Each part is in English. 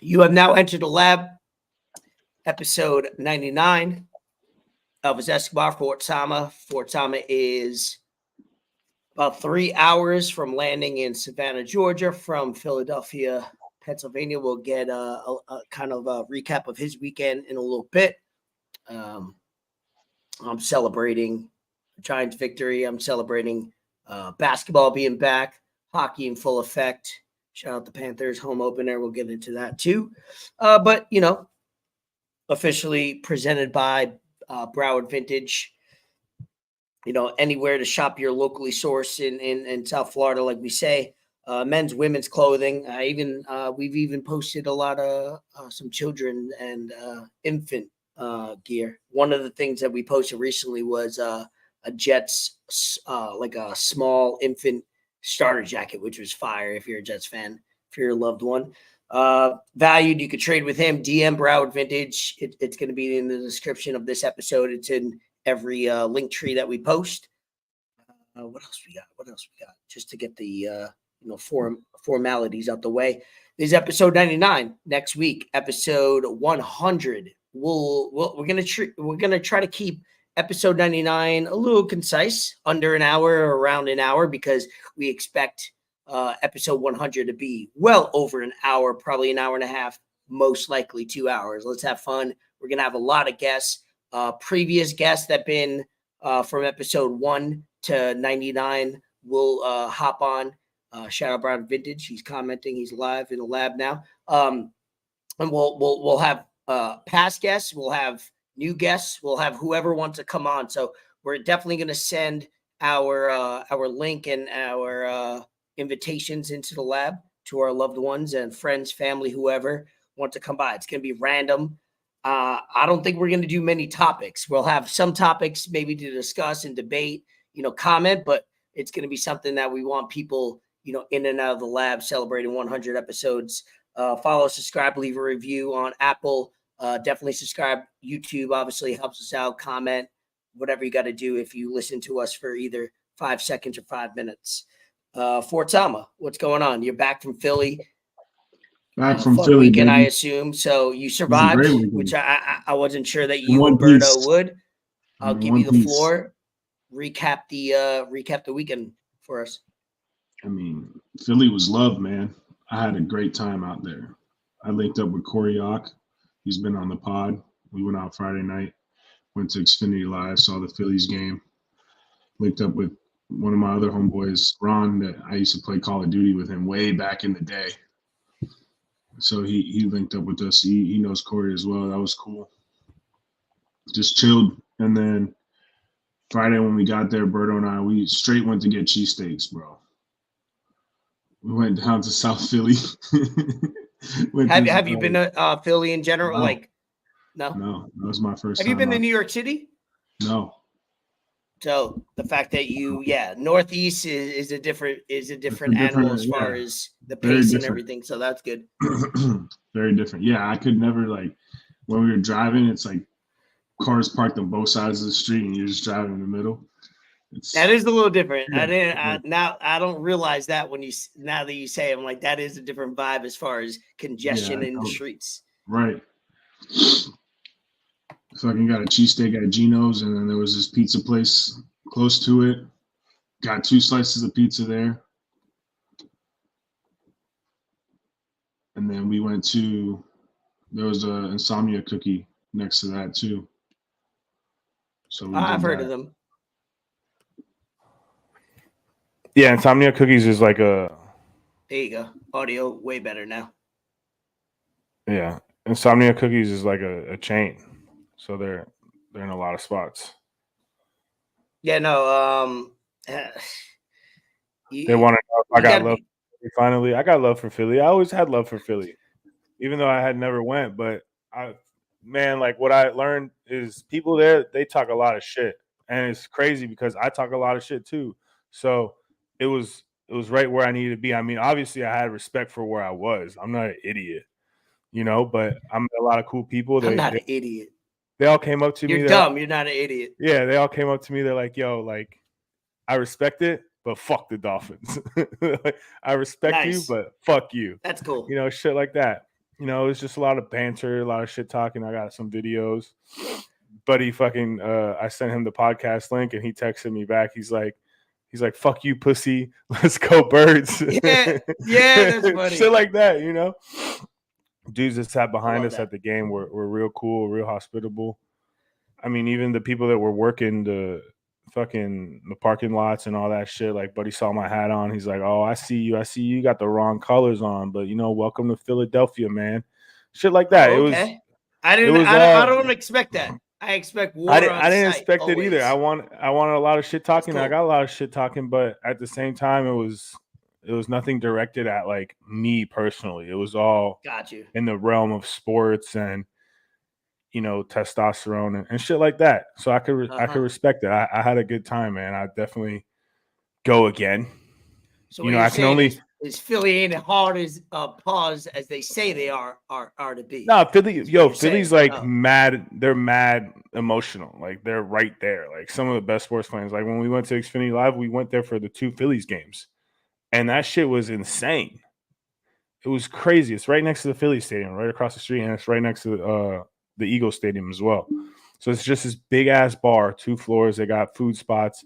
You have now entered the lab, episode 99. Elvis Escobar, Fort Sama. Fort Sama is about 3 hours from landing in Savannah, Georgia. From Philadelphia, Pennsylvania. We'll get a kind of a recap of his weekend in a little bit. I'm celebrating Giants victory. I'm celebrating basketball being back, hockey in full effect. Shout out the Panthers home opener. We'll get into that too. But, you know, officially presented by Broward Vintage. You know, anywhere to shop your locally sourced in South Florida, like we say. Men's, women's clothing. We've even posted a lot of some children and infant gear. One of the things that we posted recently was a Jets, like a small infant starter jacket, which was fire if you're a Jets fan, for your loved one. Valued, you could trade with him. DM Broward Vintage. It's going to be in the description of this episode. It's in every link tree that we post. What else we got? Just to get the formalities out the way. This is episode 99. Next week, episode 100. We're gonna try to keep episode 99 a little concise, under an hour or around an hour, because we expect episode 100 to be well over an hour, probably an hour and a half, most likely 2 hours. Let's have fun. We're gonna have a lot of guests. Previous guests that been from episode 1 to 99 will hop on. Shout out Broward Vintage. He's commenting. He's live in the lab now. And we'll have past guests. We'll have new guests. We'll have whoever wants to come on. So we're definitely going to send our link and our invitations into the lab to our loved ones and friends, family, whoever want to come by. It's going to be random. I don't think we're going to do many topics. We'll have some topics maybe to discuss and debate, comment, but it's going to be something that we want people, in and out of the lab, celebrating 100 episodes. Follow, subscribe, leave a review on Apple. Definitely subscribe. YouTube obviously helps us out. Comment, whatever you got to do if you listen to us for either 5 seconds or 5 minutes. Fort Sama, what's going on? You're back from Philly. Back from Philly, weekend, baby. I assume. So you survived, which I wasn't sure that you, Roberto, would. I'll give you the floor. Recap the weekend for us. I mean, Philly was love, man. I had a great time out there. I linked up with Corey Ock. He's been on the pod. We went out Friday night, went to Xfinity Live, saw the Phillies game. Linked up with one of my other homeboys, Ron, that I used to play Call of Duty with him way back in the day. So he linked up with us. He knows Corey as well. That was cool. Just chilled. And then Friday when we got there, Berto and I, we straight went to get cheesesteaks, bro. We went down to South Philly. Have you been to Philly in general? No. No, that was my first time. Have you been to New York City? No. So the fact that Northeast is a different animal as far as the pace and everything. So that's good. Very different. Yeah, I could never, when we were driving, it's like cars parked on both sides of the street and you're just driving in the middle. That is a little different. Yeah, I don't realize that now that you say it, I'm like, that is a different vibe as far as congestion in the streets. Right. Fucking got a cheesesteak at Gino's, and then there was this pizza place close to it. Got 2 slices of pizza there. And then we went there was an insomnia cookie next to that too. So I've heard of them. Yeah, Insomnia Cookies is like a... There you go. Audio way better now. Yeah. Insomnia Cookies is like a chain. So they're in a lot of spots. Yeah, no. They want to know if I got love for Philly finally. I got love for Philly. I always had love for Philly. Even though I had never went. But what I learned is people there, they talk a lot of shit. And it's crazy because I talk a lot of shit too. So it was right where I needed to be. I mean, obviously I had respect for where I was. I'm not an idiot, but I met a lot of cool people. I'm not an idiot. They all came up to me. You're dumb. You're not an idiot. Yeah, they all came up to me. They're like, yo, I respect it, but fuck the Dolphins. I respect you, but fuck you. That's cool. Shit like that. you know, it's just a lot of banter, a lot of shit talking. I got some videos. Buddy fucking I sent him the podcast link and he texted me back. He's like, fuck you, pussy. Let's go, birds. Yeah, that's funny. Shit like that, you know. Dudes that sat behind us that. at the game were real cool, real hospitable. I mean, even the people that were working the parking lots and all that shit, like Buddy saw my hat on. He's like, oh, I see you. You got the wrong colors on, but you know, welcome to Philadelphia, man. Shit like that. Oh, okay. I don't expect that. I expect war. I didn't expect always. it either. I wanted a lot of shit talking. Cool. I got a lot of shit talking, but at the same time, it was nothing directed at like me personally. It was all in the realm of sports and, you know, testosterone and shit like that. So I could respect it. I had a good time, man. I definitely go again. So you know, I can only is Philly ain't as hard as pause as they say they are to be. No, Philly's like mad. They're mad emotional. Like they're right there. Like some of the best sports fans. Like when we went to Xfinity Live, we went there for the 2 Phillies games, and that shit was insane. It was crazy. It's right next to the Phillies stadium, right across the street, and it's right next to the Eagles stadium as well. So it's just this big ass bar, 2 floors. They got food spots,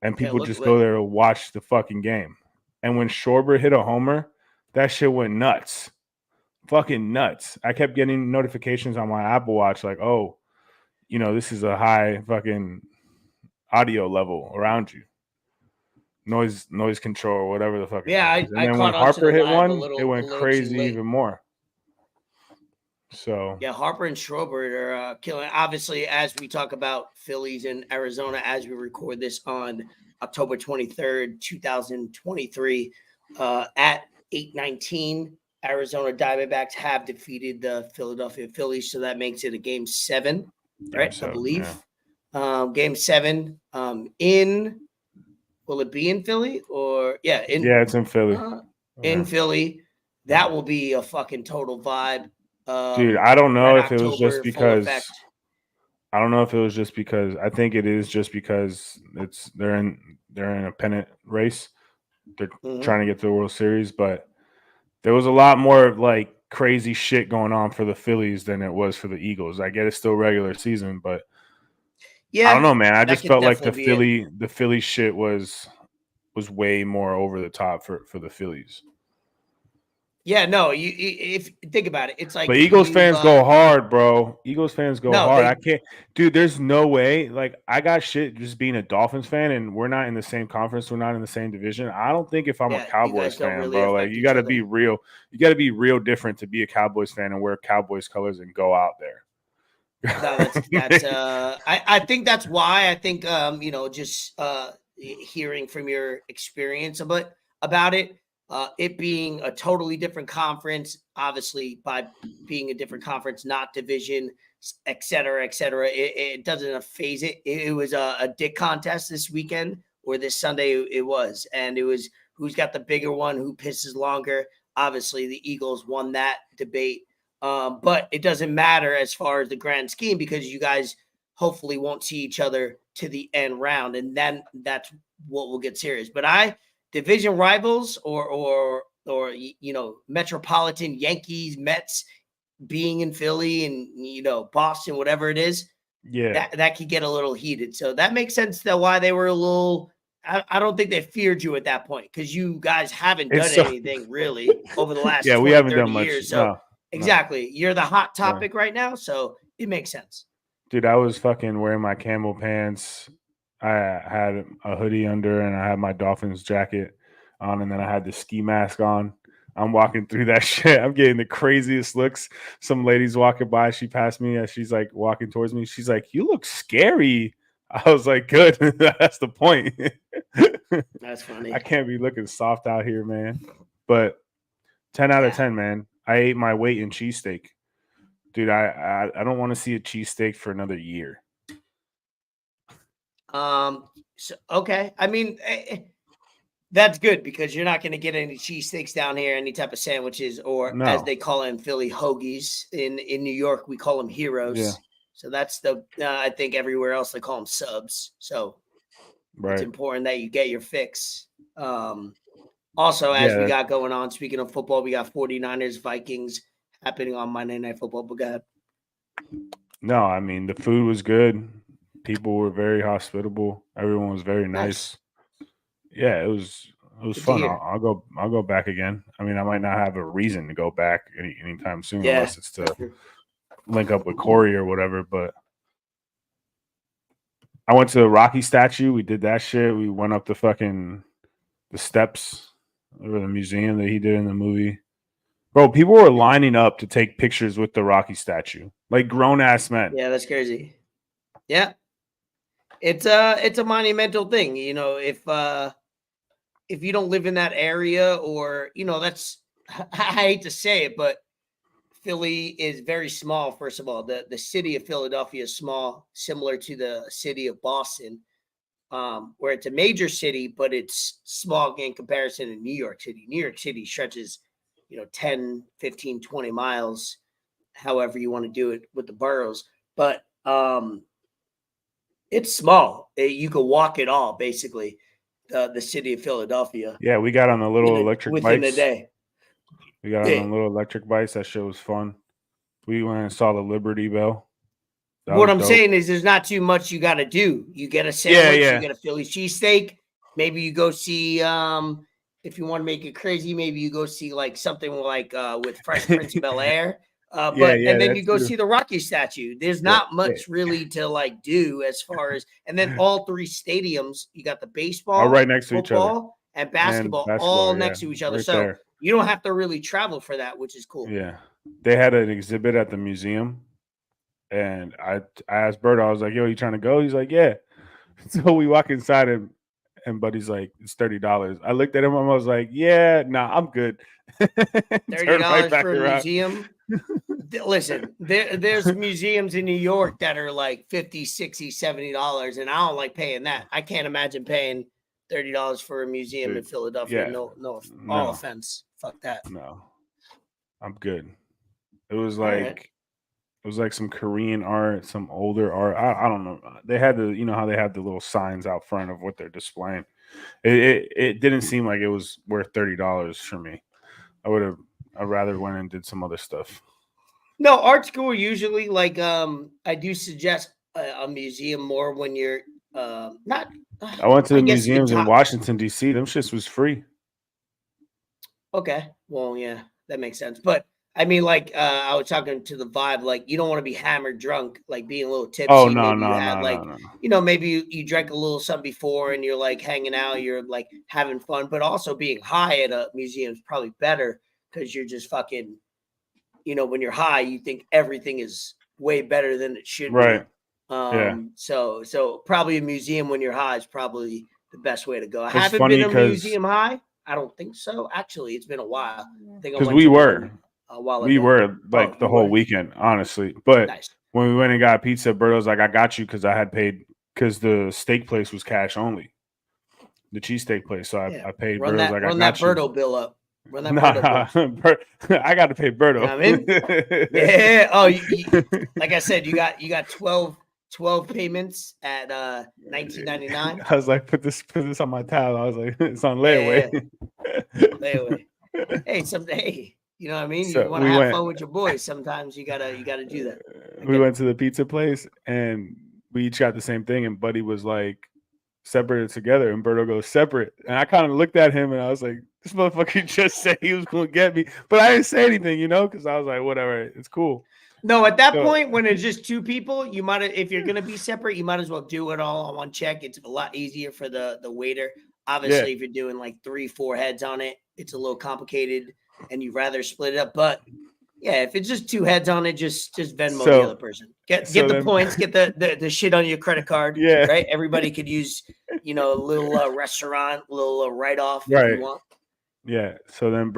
and people just go there to watch the fucking game. And when Schwarber hit a homer, that shit went nuts. Fucking nuts. I kept getting notifications on my Apple Watch like, oh, you know, this is a high fucking audio level around you. Noise control or whatever the fuck. Yeah, and then when Harper hit one, it went crazy even more. So yeah, Harper and Schwarber are killing. Obviously, as we talk about Phillies and Arizona, as we record this on October 23rd, 2023, at 8:19, Arizona Diamondbacks have defeated the Philadelphia Phillies, so that makes it a Game 7, right? I believe. Yeah. Game 7 in. Will it be in Philly or it's in Philly. In Philly, that will be a fucking total vibe. Dude, I don't know if it was just because. I don't know if it was just because. I think it is just because they're in a pennant race. They're trying to get to the World Series, but there was a lot more like crazy shit going on for the Phillies than it was for the Eagles. I get it's still regular season, but yeah, I don't know, man. I just felt like the Philly shit was way more over the top for the Phillies. Yeah, no, if think about it, it's like. But Eagles fans go hard, bro. Eagles fans go hard. I can't, dude. There's no way. Like, I got shit just being a Dolphins fan, and we're not in the same conference. We're not in the same division. I don't think if I'm a Cowboys fan, really bro, like you got to be real. You got to be real different to be a Cowboys fan and wear Cowboys colors and go out there. No, that's I think that's why I think you know, just hearing from your experience about it. It being a totally different conference, obviously by being a different conference, not division, et cetera, it doesn't phase it. It was a dick contest this weekend, or this Sunday it was. And it was who's got the bigger one, who pisses longer. Obviously, the Eagles won that debate. But it doesn't matter as far as the grand scheme because you guys hopefully won't see each other to the end round. And then that's what will get serious. But division rivals or you know, metropolitan Yankees, Mets being in Philly and, you know, Boston, whatever it is, that could get a little heated. So that makes sense that why they were a little. I don't think they feared you at that point because you guys haven't done anything really over the last 20, we haven't 30 done much. years. So exactly, you're the hot topic right now, so it makes sense. Dude, I was fucking wearing my camel pants. I had a hoodie under and I had my Dolphins jacket on, and then I had the ski mask on. I'm walking through that shit. I'm getting the craziest looks. Some lady's walking by. She passed me as she's like walking towards me. She's like, "You look scary." I was like, "Good." That's the point. That's funny. I can't be looking soft out here, man. But 10 out of 10, man. I ate my weight in cheesesteak. Dude, I don't want to see a cheesesteak for another year. So, okay. I mean, that's good because you're not going to get any cheesesteaks down here, any type of sandwiches, or as they call it in Philly, hoagies. In New York, we call them heroes. Yeah. So that's I think everywhere else they call them subs. So it's important that you get your fix. Also, as we got going on, speaking of football, we got 49ers, Vikings happening on Monday Night Football. But go ahead. No, I mean the food was good. People were very hospitable. Everyone was very nice. Yeah, it was Good to fun. hear. I'll go back again. I mean, I might not have a reason to go back anytime soon Yeah. unless it's to link up with Corey or whatever. But I went to the Rocky statue. We did that shit. We went up the steps or the museum that he did in the movie. Bro, people were lining up to take pictures with the Rocky statue, like grown ass men. Yeah, that's crazy. Yeah, it's a monumental thing. You know, if you don't live in that area, or that's I hate to say it, but Philly is very small. First of all, the city of Philadelphia is small, similar to the city of Boston, where it's a major city, but it's small in comparison to New York City. New York City stretches, 10, 15, 20 miles, however you want to do it with the boroughs. But it's small. You could walk it all, basically, the city of Philadelphia. Yeah, we got on the little electric within bikes. a day. We got on the little electric bikes. That shit was fun. We went and saw the Liberty Bell. What I'm saying is there's not too much you got to do. You get a sandwich, you get a Philly cheesesteak. Maybe you go see, if you want to make it crazy, maybe you go see like something like with Fresh Prince of Bel-Air. And then you go see the Rocky statue. There's not much really to like do as far as, and then all three stadiums, you got the baseball, right next to each other, and basketball all next to each other. Right so there. You don't have to really travel for that, which is cool. Yeah. They had an exhibit at the museum. And I asked Berto, I was like, yo, you trying to go? He's like, yeah. So we walk inside and Buddy's like, it's $30. I looked at him and I was like, yeah, nah, I'm good. $30 for a museum. Listen, there's museums in New York that are like $50, $60, $70, and I don't like paying that. I can't imagine paying $30 for a museum in Philadelphia. Yeah. No offense. Fuck that. No, I'm good. It was like it was like some Korean art, some older art. I don't know. They had how they have the little signs out front of what they're displaying. It didn't seem like it was worth $30 for me. I'd rather went and did some other stuff. No, art school usually like I do suggest a museum more when you're not. I went to the museums in Washington D.C. Them shits was free. Okay, well, yeah, that makes sense. But I mean, like I was talking to the vibe, like you don't want to be hammered drunk, like being a little tipsy. Oh no, maybe you drank a little something before and you're like hanging out, you're like having fun, but also being high at a museum is probably better because you're just fucking, when you're high, you think everything is way better than it should be. So probably a museum when you're high is probably the best way to go. I haven't been to a museum high. I don't think so. Actually, it's been a while. Because we were like the whole weekend, honestly. But when we went and got pizza, Berto's like, I got you because I had paid because the steak place was cash only, the cheesesteak place. So I paid. Run Berto's like, run that Berto bill up. Run that Berto bill. I got to pay Berto. Yeah. Oh, like I said, you got 12 payments at $19.99. I was like, put this on my towel. I was like, it's on layaway. Layaway. Hey, someday, you know what I mean? So you want to have fun with your boys. Sometimes you gotta do that. We went to the pizza place and we each got the same thing. And Buddy was like, separated together. And Berto goes, separate. And I kind of looked at him and I was like, this motherfucker just said he was going to get me. But I didn't say anything, because I was like, whatever, it's cool. No, at that point, when it's just two people, you might, if you're gonna be separate, you might as well do it all on one check. It's a lot easier for the waiter. Obviously, if you're doing like 3-4 heads on it, it's a little complicated, and you'd rather split it up. But yeah, if it's just 2 heads on it, just Venmo the other person. Get the points, get the shit on your credit card. Yeah, right. Everybody could use a little restaurant, a little write off if you want. Yeah. So then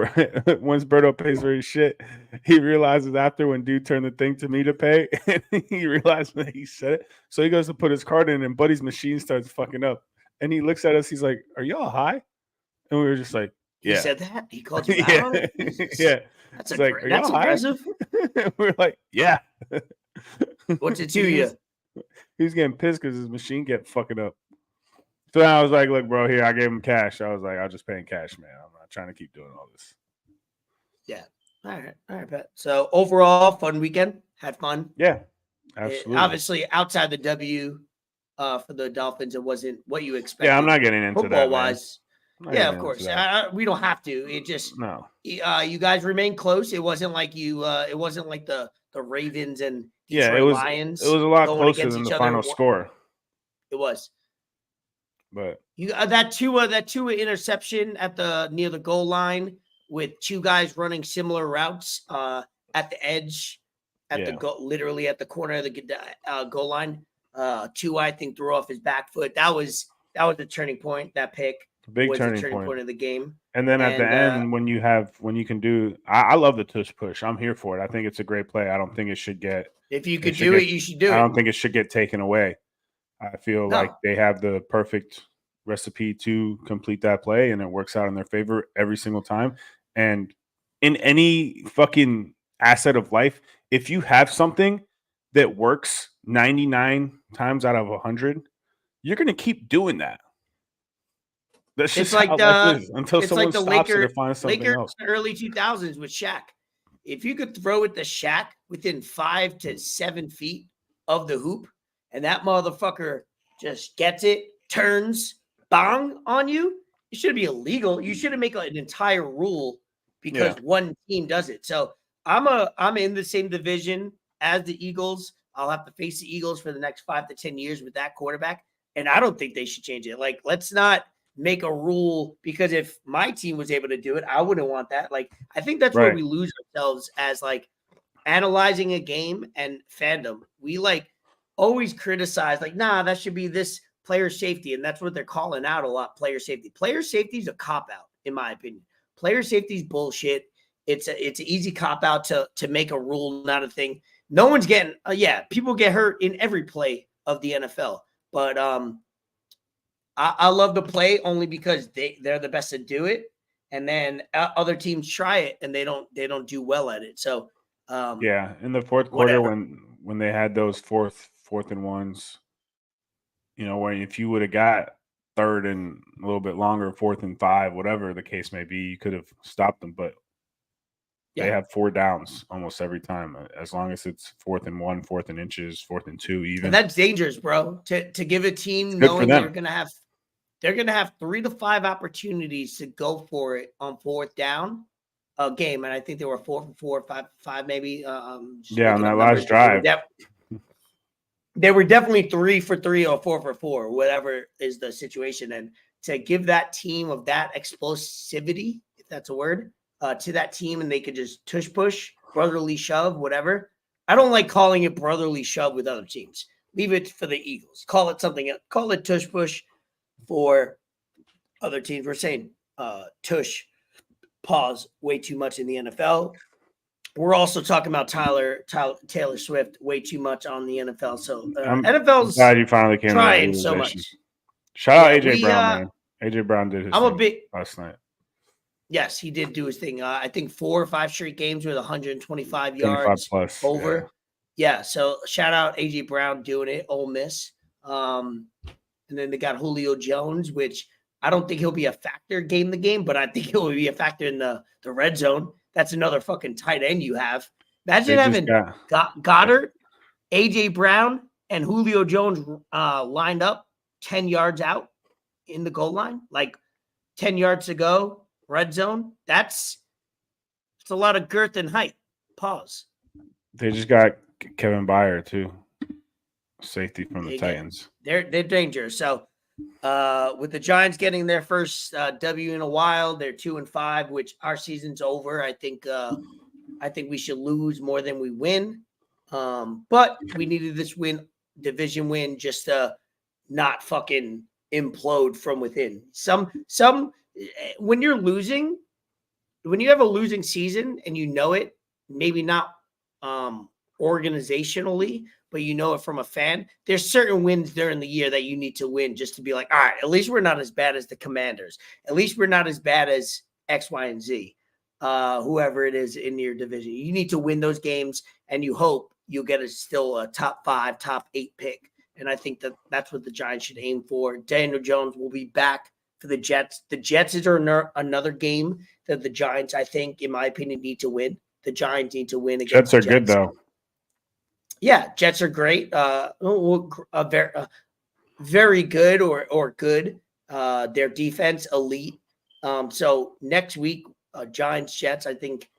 once Berto pays for his shit, he realizes after when dude turned the thing to me to pay, and he realized when he said it. So he goes to put his card in and Buddy's machine starts fucking up. And he looks at us, he's like, are y'all high? And we were just like, yeah. He said that? He called you out on it? Yeah. That's aggressive. We're like, yeah. What's it to you? He was getting pissed because his machine kept fucking up. So I was like, look, bro, here, I gave him cash. I was like, I'll just pay in cash, man. I'm not trying to keep doing all this. Yeah. All right, Pat. So overall, fun weekend. Had fun. Yeah, absolutely. Obviously, outside the W for the Dolphins, it wasn't what you expected. Yeah, I'm not getting into football that, wise. Yeah, of course. We don't have to. It just no. You guys remained close. It wasn't like you. It wasn't like the Ravens and Detroit it was Lions. It was a lot going closer against than each the other. final score. It was. But You that Tua interception at near the goal line with two guys running similar routes at the edge, literally at the corner of the goal line. Tua, I think, threw off his back foot. That was the turning point. That pick big was turning the turning point point of the game. And then at the end, when you can do, I love the tush push. I'm here for it. I think it's a great play. I don't think it should get. If you could do it, you should do it. I don't think it should get taken away. I feel like they have the perfect recipe to complete that play, and it works out in their favor every single time. And in any fucking asset of life, if you have something that works 99 times out of 100, you're going to keep doing that. That's just how life is until someone stops it or finds something else. Early 2000s with Shaq. If you could throw it to Shaq within 5 to 7 feet of the hoop, and that motherfucker just gets it, turns, bang on you, it should be illegal. You shouldn't make an entire rule because one team does it. So I'm in the same division as the Eagles. I'll have to face the Eagles for the next 5 to 10 years with that quarterback, and I don't think they should change it. Like, let's not make a rule, because if my team was able to do it, I wouldn't want that. Like, I think that's where we lose ourselves as like analyzing a game and fandom. We like always criticize like, nah, that should be this player safety. And that's what they're calling out a lot. Player safety is a cop out, in my opinion. Player safety is bullshit. It's an easy cop out to make a rule, not a thing. No one's getting, people get hurt in every play of the NFL, but, I love the play only because they're the best to do it, and then other teams try it and they don't do well at it. So in the fourth quarter when they had those fourth and ones, where if you would have got third and a little bit longer, 4th and 5, whatever the case may be, you could have stopped them. But they have 4 downs almost every time, as long as it's 4th and 1, 4th and inches, 4th and 2, even. And that's dangerous, bro. To give a team knowing they're gonna have 3 to 5 opportunities to go for it on 4th down a game, and I think they were 4 for 4, 5 for 5, maybe. On that last drive, they were definitely 3 for 3 or 4 for 4, whatever is the situation. And to give that team of that explosivity, if that's a word, to that team, and they could just tush push, brotherly shove, whatever. I don't like calling it brotherly shove with other teams. Leave it for the Eagles. Call it something else. Call it tush push for other teams. We're saying tush pause way too much in the NFL. We're also talking about Taylor Swift way too much on the NFL. So NFL's glad you finally came trying so much. Shout out AJ Brown, man. AJ Brown did his thing last night. Yes, he did do his thing. I think 4 or 5 straight games with 125 yards plus over. Yeah, so shout out AJ Brown doing it. Ole Miss. And then they got Julio Jones, which I don't think he'll be a factor game the game, but I think he'll be a factor in the red zone. That's another fucking tight end you have. Imagine having Goddard, AJ Brown, and Julio Jones lined up 10 yards out in the goal line, like 10 yards to go, red zone. It's a lot of girth and height. Pause. They just got Kevin Byard too, safety from the Titans. They're dangerous. So with the Giants getting their first W in a while, they're 2-5, which our season's over. I think we should lose more than we win. But we needed this division win, just to not fucking implode from within. Some when you're losing, when you have a losing season and you know it, maybe not organizationally, but you know it from a fan, there's certain wins during the year that you need to win just to be like, all right, at least we're not as bad as the Commanders. At least we're not as bad as X, Y, and Z, whoever it is in your division. You need to win those games, and you hope you'll get still a top 5, top 8 pick. And I think that's what the Giants should aim for. Daniel Jones will be back for the Jets. The Jets is another game that the Giants, I think, in my opinion, need to win. the Giants need to win against Jets are the good though. Yeah, Jets are great. Very good or good. Their defense elite. So next week, Giants Jets. I think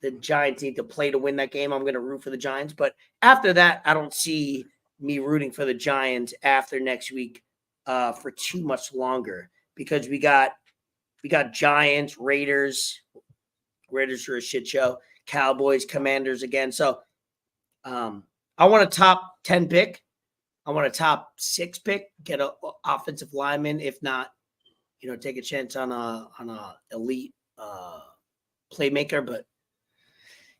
the Giants need to play to win that game. I'm going to root for the Giants, but after that, I don't see me rooting for the Giants after next week for too much longer because we got Giants, Raiders. Raiders are a shit show. Cowboys, Commanders again. So I want a top 10 pick. I want a top 6 pick. Get an offensive lineman. If not, take a chance on a elite playmaker. But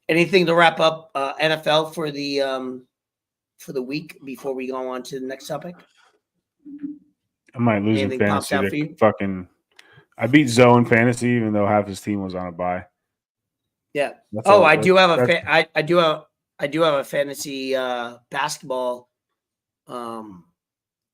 anything to wrap up NFL for the week before we go on to the next topic? I might lose Anything in pops fantasy. out for you? Fucking, I beat Zoe in fantasy, even though half his team was on a bye. Yeah. That's I do have I do have a fantasy basketball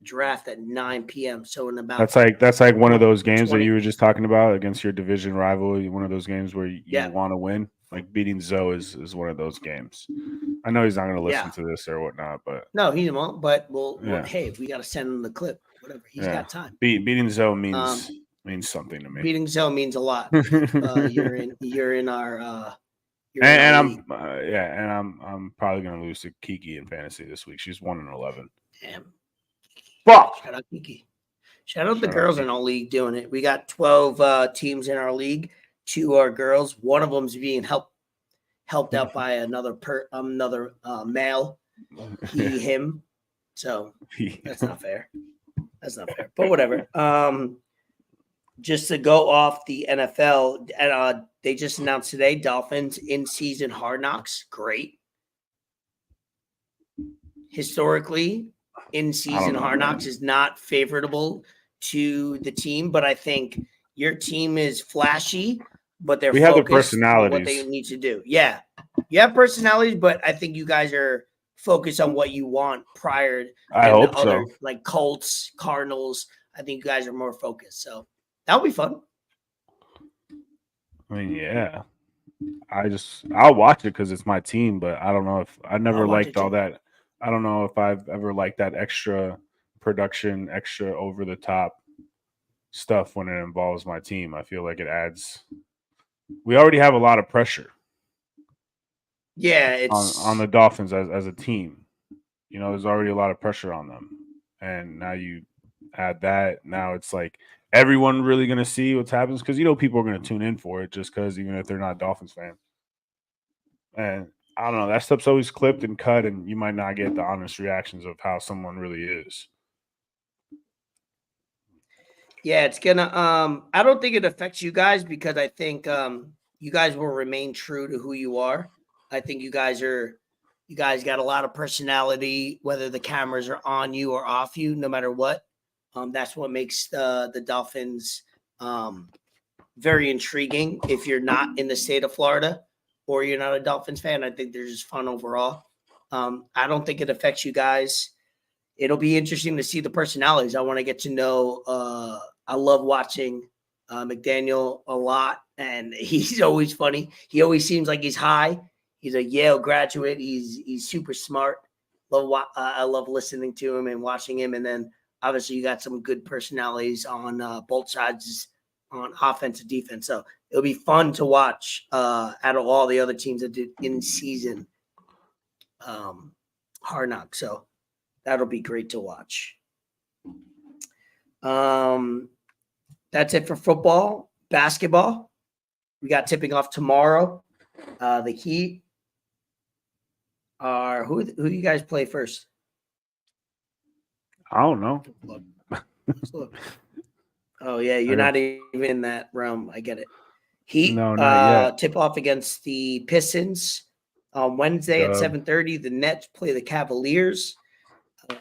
draft at 9 p.m. So in about that's like one of those games 20. that you were just talking about against your division rival. One of those games where you want to win. Like beating Zoe is one of those games. I know he's not going to listen to this or whatnot, but no, he won't. But well, hey, if we got to send him the clip, whatever, he's got time. Beating Zoe means something to me. Beating Zoe means a lot. You're in our. I'm probably going to lose to Kiki in fantasy this week. She's 1-11. Damn. Fuck. Shout out Kiki. Shout out the girls in our league doing it. We got 12 teams in our league. 2 are girls. One of them's being helped out by another male. He, him. So that's not fair. That's not fair. But whatever. Just to go off the NFL, they just announced today Dolphins in-season Hard Knocks. Great. Historically, in-season Hard Knocks is not favorable to the team, but I think your team is flashy, but they're focused have the personalities on what they need to do. Yeah. You have personalities, but I think you guys are focused on what you want prior to I hope so. Like Colts, Cardinals. I think you guys are more focused. So that'll be fun. I mean, yeah. I'll watch it because it's my team, but I don't know if I never liked all that. I don't know if I've ever liked that extra production, extra over the top stuff when it involves my team. I feel like it adds. We already have a lot of pressure. Yeah, it's on the Dolphins as a team. There's already a lot of pressure on them, and now you add that. Now it's like everyone really going to see what's happens because people are going to tune in for it just because even if they're not Dolphins fans. And I don't know, that stuff's always clipped and cut, and you might not get the honest reactions of how someone really is. Yeah, it's gonna. I don't think it affects you guys because I think you guys will remain true to who you are. I think you guys got a lot of personality, whether the cameras are on you or off you, no matter what. That's what makes the Dolphins very intriguing. If you're not in the state of Florida or you're not a Dolphins fan, I think they're just fun overall. I don't think it affects you guys. It'll be interesting to see the personalities. I want to get to know. I love watching McDaniel a lot, and he's always funny. He always seems like he's high. He's a Yale graduate. He's super smart. I love listening to him and watching him. And then obviously you got some good personalities on both sides on offense and defense. So it'll be fun to watch out of all the other teams that did in season Hard Knocks. So that'll be great to watch. That's it for football. Basketball, we got tipping off tomorrow. The Heat are who do you guys play first? I don't know. Look. Oh yeah, you're not even in that realm. I get it. Heat not yet. Tip off against the Pistons on Wednesday at 7:30. The Nets play the Cavaliers.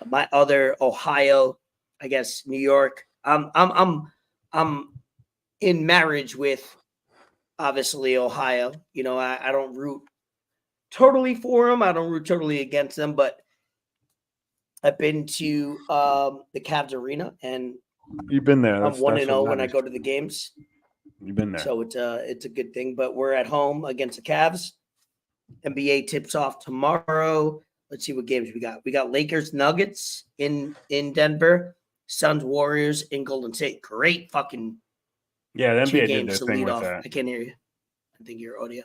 My other Ohio, I guess New York. I'm in marriage with obviously Ohio. I don't root totally for them. I don't root totally against them, but I've been to the Cavs arena and you've been there. I'm 1-0 when I go to the games. You've been there. So it's a good thing, but we're at home against the Cavs. NBA tips off tomorrow. Let's see what games we got. We got Lakers Nuggets in Denver, Suns Warriors in Golden State. Great fucking Yeah, the two NBA did games their to thing lead with off. that. I can't hear you. I think your audio.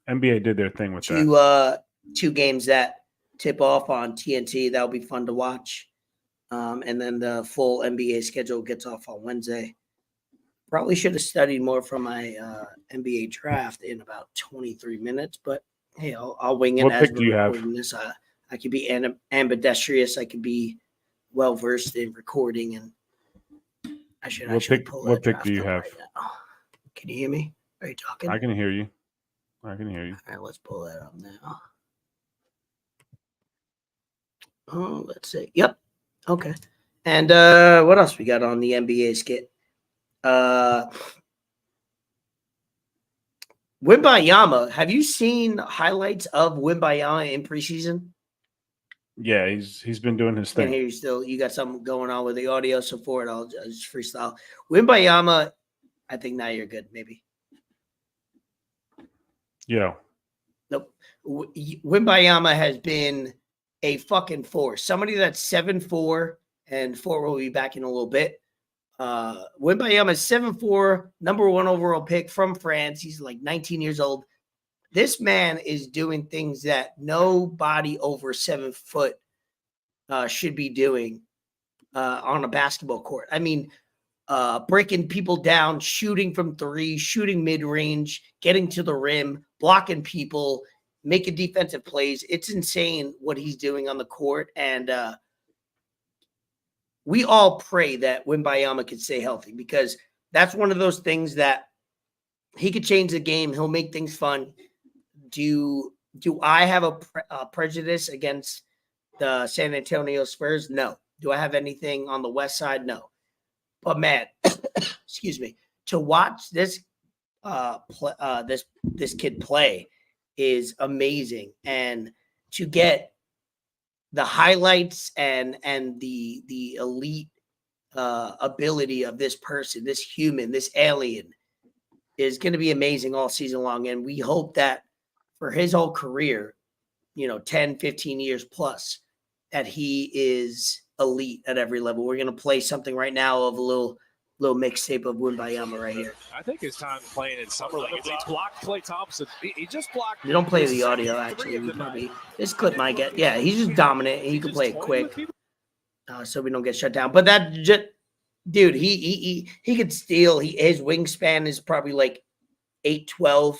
NBA did their thing with that. Two games that tip off on TNT. That'll be fun to watch. And then the full NBA schedule gets off on Wednesday. Probably should have studied more from my NBA draft in about 23 minutes, but hey, I'll wing it. What as pick do you have? this. I could be ambidextrous. I could be well versed in recording, and I should actually pull that What pick draft do you up have? right now. Can you hear me? Are you talking? I can hear you. I can hear you. All right, let's pull that up now. Oh, let's see. Yep. Okay. And what else we got on the NBA skit? Wembayama. Have you seen highlights of Wembayama in preseason? Yeah, he's been doing his Can't thing. hear you still. You got something going on with the audio support. I'll just freestyle. Wembayama, I think now you're good, maybe. Yeah. Nope. Wembayama has been a fucking force. Somebody that's 7'4", and 4 will be back in a little bit. Wembayama is 7'4", number 1 overall pick from France. He's like 19 years old. This man is doing things that nobody over 7 foot should be doing on a basketball court. I mean, breaking people down, shooting from 3, shooting mid-range, getting to the rim, blocking people, making defensive plays. It's insane what he's doing on the court. And we all pray that Wembayama could stay healthy, because that's one of those things that he could change the game. He'll make things fun. Do I have a prejudice against the San Antonio Spurs? No. Do I have anything on the West Side? No. But man, excuse me, to watch this this kid play is amazing, and to get the highlights and the elite ability of this person, this human, this alien, is going to be amazing all season long. And we hope that for his whole career, 10, 15 years plus, that he is elite at every level. We're going to play something right now of a little mixtape of Wembayama right here. I think his time playing in summer league. It's blocked Klay Thompson. He just blocked. You don't play the audio, actually. This clip might get, yeah, he's just dominant, and you can play it quick, so we don't get shut down. But that just, dude, he could steal. His wingspan is probably like 8'12".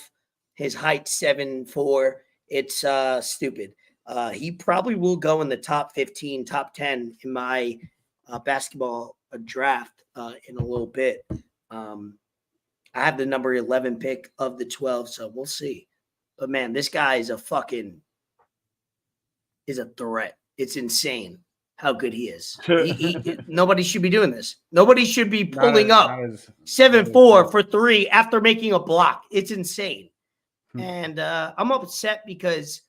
His height 7'4". It's stupid. He probably will go in the top 15, top 10 in my basketball draft in a little bit. I have the number 11 pick of the 12, so we'll see. But man, this guy is a threat. It's insane how good he is. Nobody should be doing this. Nobody should be pulling up 7'4" for 3 after making a block. It's insane. And I'm upset because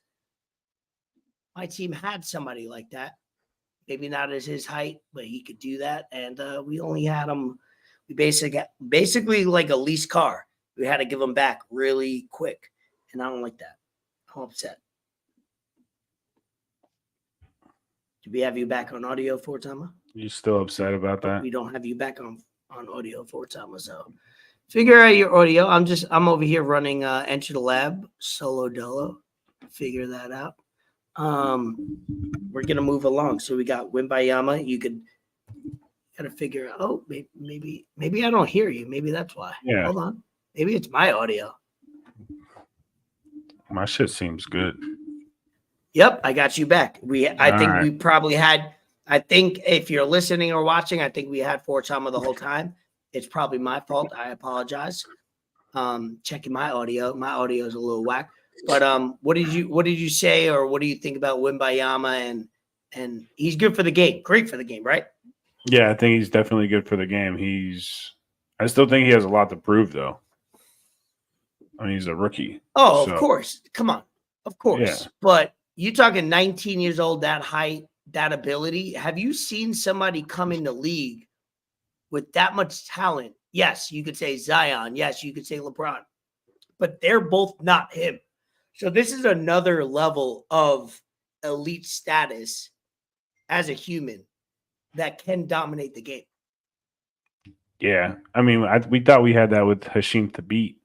my team had somebody like that. Maybe not as his height, but he could do that. And we only had him. We basically like a leased car. We had to give him back really quick. And I don't like that. I'm upset. Do we have you back on audio, Fortama? You still upset about that? We don't have you back on audio, Fortama. So figure out your audio. I'm over here running Enter the Lab, solo dolo. Figure that out. We're gonna move along. So we got Wembayama. You gotta figure out. Oh, maybe I don't hear you. Maybe that's why. Yeah. Hold on. Maybe it's my audio. My shit seems good. Yep, I got you back. I think we probably had. I think if you're listening or watching, I think we had Fortama the whole time. It's probably my fault. I apologize. Checking my audio. My audio is a little whack. But what did you say, or what do you think about Wembayama? And he's good for the game. Great for the game, right? Yeah, I think he's definitely good for the game. I still think he has a lot to prove, though. I mean, he's a rookie. Oh, of course. Come on. Of course. Yeah. But you talking 19 years old, that height, that ability. Have you seen somebody come in the league with that much talent? Yes, you could say Zion. Yes, you could say LeBron. But they're both not him. So this is another level of elite status as a human that can dominate the game. Yeah, I mean, we thought we had that with Hashim Thabit,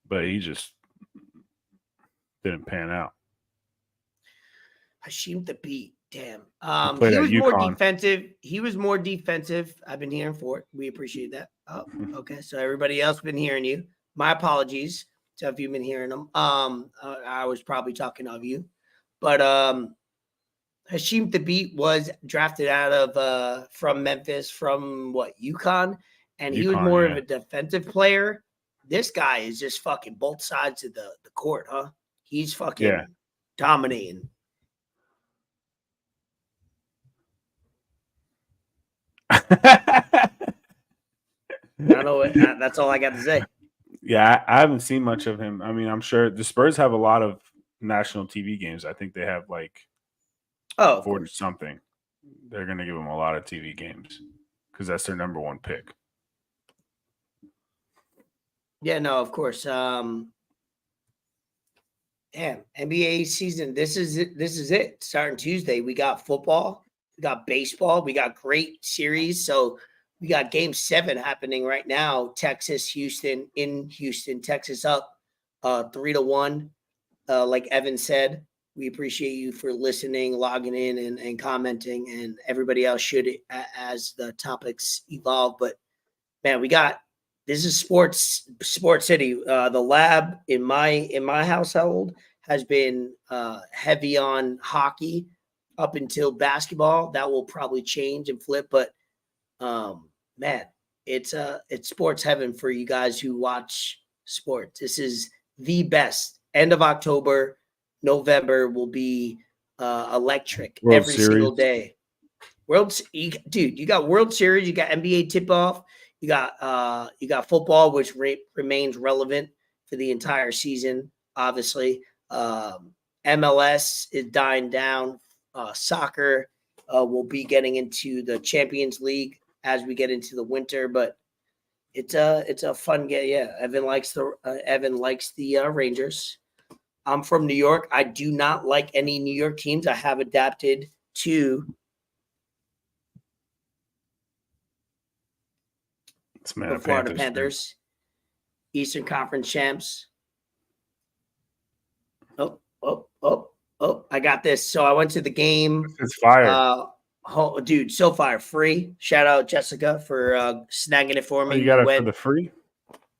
but he just didn't pan out. Hashim Thabit, damn. played He at was more UConn. defensive. He was more defensive. I've been hearing for it. We appreciate that. Oh, okay. So everybody else been hearing you. My apologies to if you've been hearing them. I was probably talking of you, but Hashim Thabit was drafted out of from Memphis, from what, UConn, and he was UConn, more yeah. of a defensive player. This guy is just fucking both sides of the court, huh? He's fucking dominating. I don't know what, that's all I got to say. Yeah, I haven't seen much of him. I mean, I'm sure the Spurs have a lot of national TV games. I think they have like 40 something. They're going to give him a lot of TV games because that's their number one pick. Yeah, no, of course. Damn, NBA season. This is it. This is it. Starting Tuesday, we got football, we got baseball, we got great series. So we got Game 7 happening right now. Texas, Houston, in Houston. Texas up 3-1. Like Evan said, we appreciate you for listening, logging in, and commenting, and everybody else should as the topics evolve. But man, this is sports city. The lab in my household has been heavy on hockey up until basketball. That will probably change and flip, but man, it's sports heaven for you guys who watch sports. This is the best. End of October, November will be electric every single day. Dude, you got World Series, you got NBA tip-off, you got football, which remains relevant for the entire season. Obviously, MLS is dying down. Soccer will be getting into the Champions League as we get into the winter, but it's a fun game. Yeah, Evan likes the Rangers. I'm from New York. I do not like any New York teams. I have adapted to the Florida Panthers, Eastern Conference champs. Oh! I got this. So I went to the game. It's fire. Dude, so fire. Free. Shout out Jessica for snagging it for me. You got it for the free?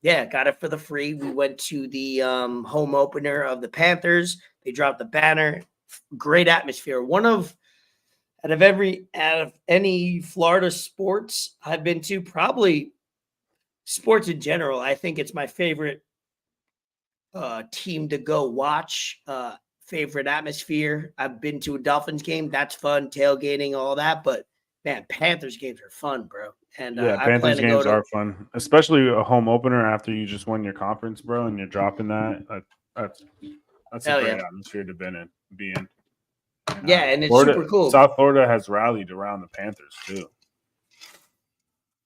Yeah, got it for the free. We went to the home opener of the Panthers. They dropped the banner. Great atmosphere. Out of any Florida sports I've been to, probably sports in general, I think it's my favorite team to go watch. Favorite atmosphere. I've been to a Dolphins game. That's fun. Tailgating, all that. But man, Panthers games are fun, bro. And Panthers games are fun, especially a home opener after you just won your conference, bro, and you're dropping that. That's a great atmosphere to be in. Yeah, and it's super cool. South Florida has rallied around the Panthers too.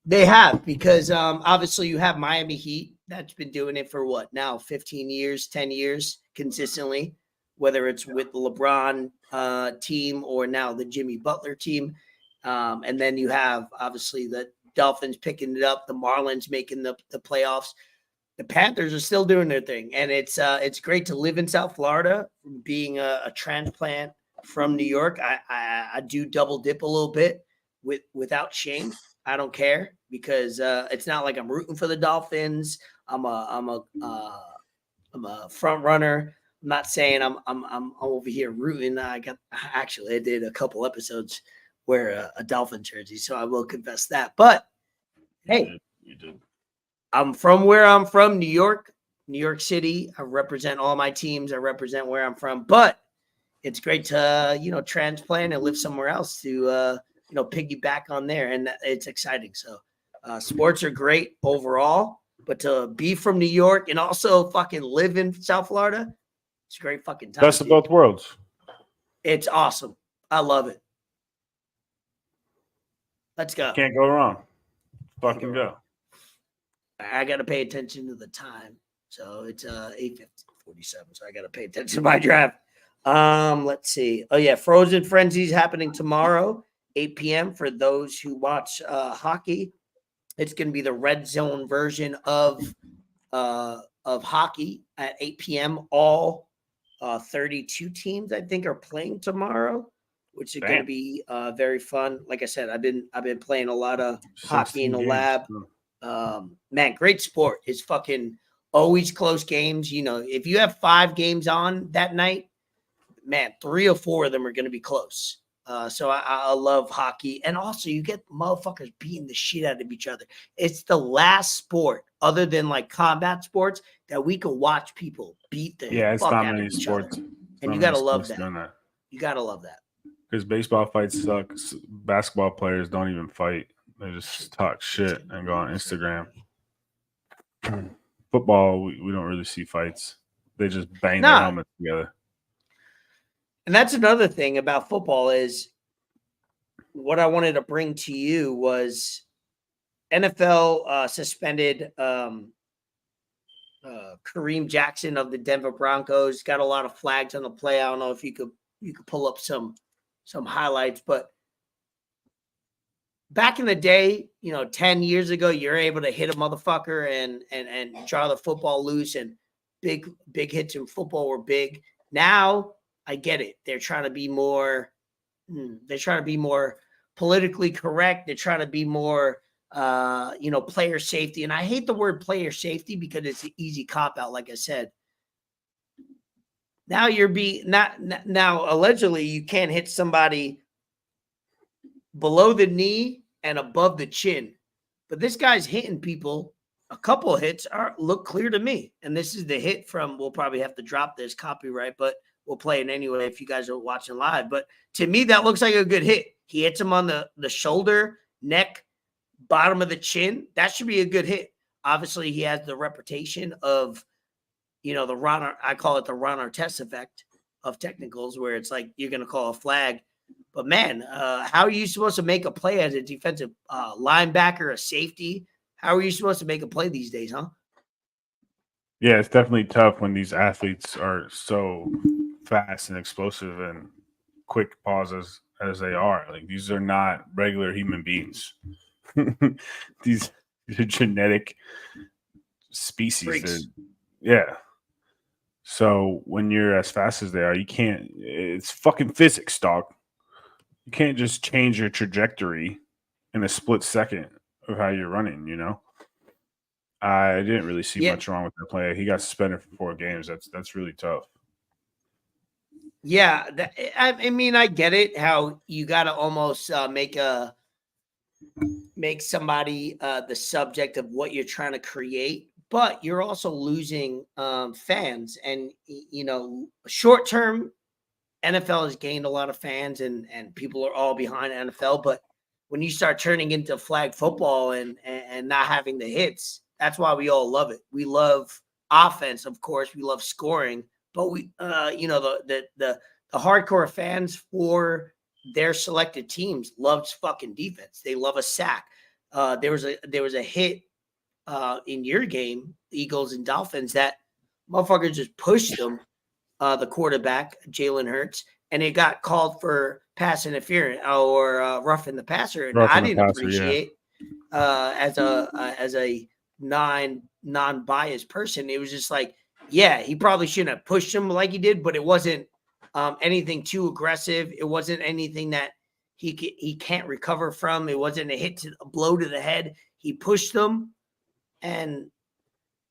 They have, because obviously you have Miami Heat that's been doing it for what now, 15 years, 10 years consistently, whether it's with the LeBron team or now the Jimmy Butler team. And then you have obviously the Dolphins picking it up, the Marlins making the playoffs. The Panthers are still doing their thing, and it's great to live in South Florida. Being a transplant from New York, I do double dip a little bit without shame. I don't care, because it's not like I'm rooting for the Dolphins. I'm a front runner. I'm not saying I'm over here rooting. I did a couple episodes wear a Dolphin jersey, so I will confess that. But hey, you did. I'm from where I'm from, New York City. I represent all my teams. I represent where I'm from. But it's great to transplant and live somewhere else to piggyback on there, and it's exciting. So sports are great overall, but to be from New York and also fucking live in South Florida, it's a great fucking time. Best of both worlds. It's awesome. I love it. Let's go. Can't go wrong. Fucking go. I got to pay attention to the time. So it's 8:50. 47, so I got to pay attention to my draft. Let's see. Oh, yeah. Frozen Frenzy's happening tomorrow, 8 p.m. for those who watch hockey. It's going to be the red zone version of hockey at 8 p.m. All 32 teams, I think, are playing tomorrow, which is going to be very fun. Like I said, I've been playing a lot of hockey in the lab. Man, great sport. It's fucking always close games. You know, if you have 5 games on that night, man, 3 or 4 of them are going to be close. So I love hockey. And also you get motherfuckers beating the shit out of each other. It's the last sport other than like combat sports that we can watch people beat the fuck out of each other. And you got to love that. You got to love that. Because baseball fights suck. Basketball players don't even fight. They just talk shit and go on Instagram. Football, we don't really see fights. They just bang their helmets together. And that's another thing about football is what I wanted to bring to you was NFL suspended Kareem Jackson of the Denver Broncos. Got a lot of flags on the play. I don't know if you could pull up some highlights, but back in the day, 10 years ago, you're able to hit a motherfucker and draw the football loose, and big hits in football were big. Now I get it. They're trying to be more politically correct. They're trying to be more, player safety. And I hate the word player safety because it's an easy cop out. Like I said, now now allegedly you can't hit somebody below the knee and above the chin, but this guy's hitting people. A couple of hits look clear to me. And this is the hit from, we'll probably have to drop this copyright, but we'll play it anyway if you guys are watching live. But to me, that looks like a good hit. He hits him on the shoulder, neck, bottom of the chin. That should be a good hit. Obviously, he has the reputation of, I call it the Ron Artest effect of technicals, where it's like you're going to call a flag. But, man, how are you supposed to make a play as a defensive linebacker, a safety? How are you supposed to make a play these days, huh? Yeah, it's definitely tough when these athletes are so fast and explosive and quick pauses as they are. Like, these are not regular human beings. These are genetic species. Yeah. So when you're as fast as they are, you can't. It's fucking physics, dog. You can't just change your trajectory in a split second of how you're running. I didn't really see much wrong with that play. He got suspended for 4 games. That's really tough. Yeah, I mean, I get it. How you got to almost make somebody the subject of what you're trying to create, but you're also losing fans. And short term, NFL has gained a lot of fans, and people are all behind NFL. But when you start turning into flag football and not having the hits, that's why we all love it. We love offense, of course. We love scoring, but we, the hardcore fans for their selected teams loves fucking defense. They love a sack. There was a hit in your game, Eagles and Dolphins, that motherfucker just pushed them, the quarterback, Jalen Hurts, and it got called for pass interference or roughing the passer. And I didn't appreciate as a non-biased person. It was just like, yeah, he probably shouldn't have pushed him like he did, but it wasn't anything too aggressive. It wasn't anything that he can't recover from. It wasn't a blow to the head. He pushed them, and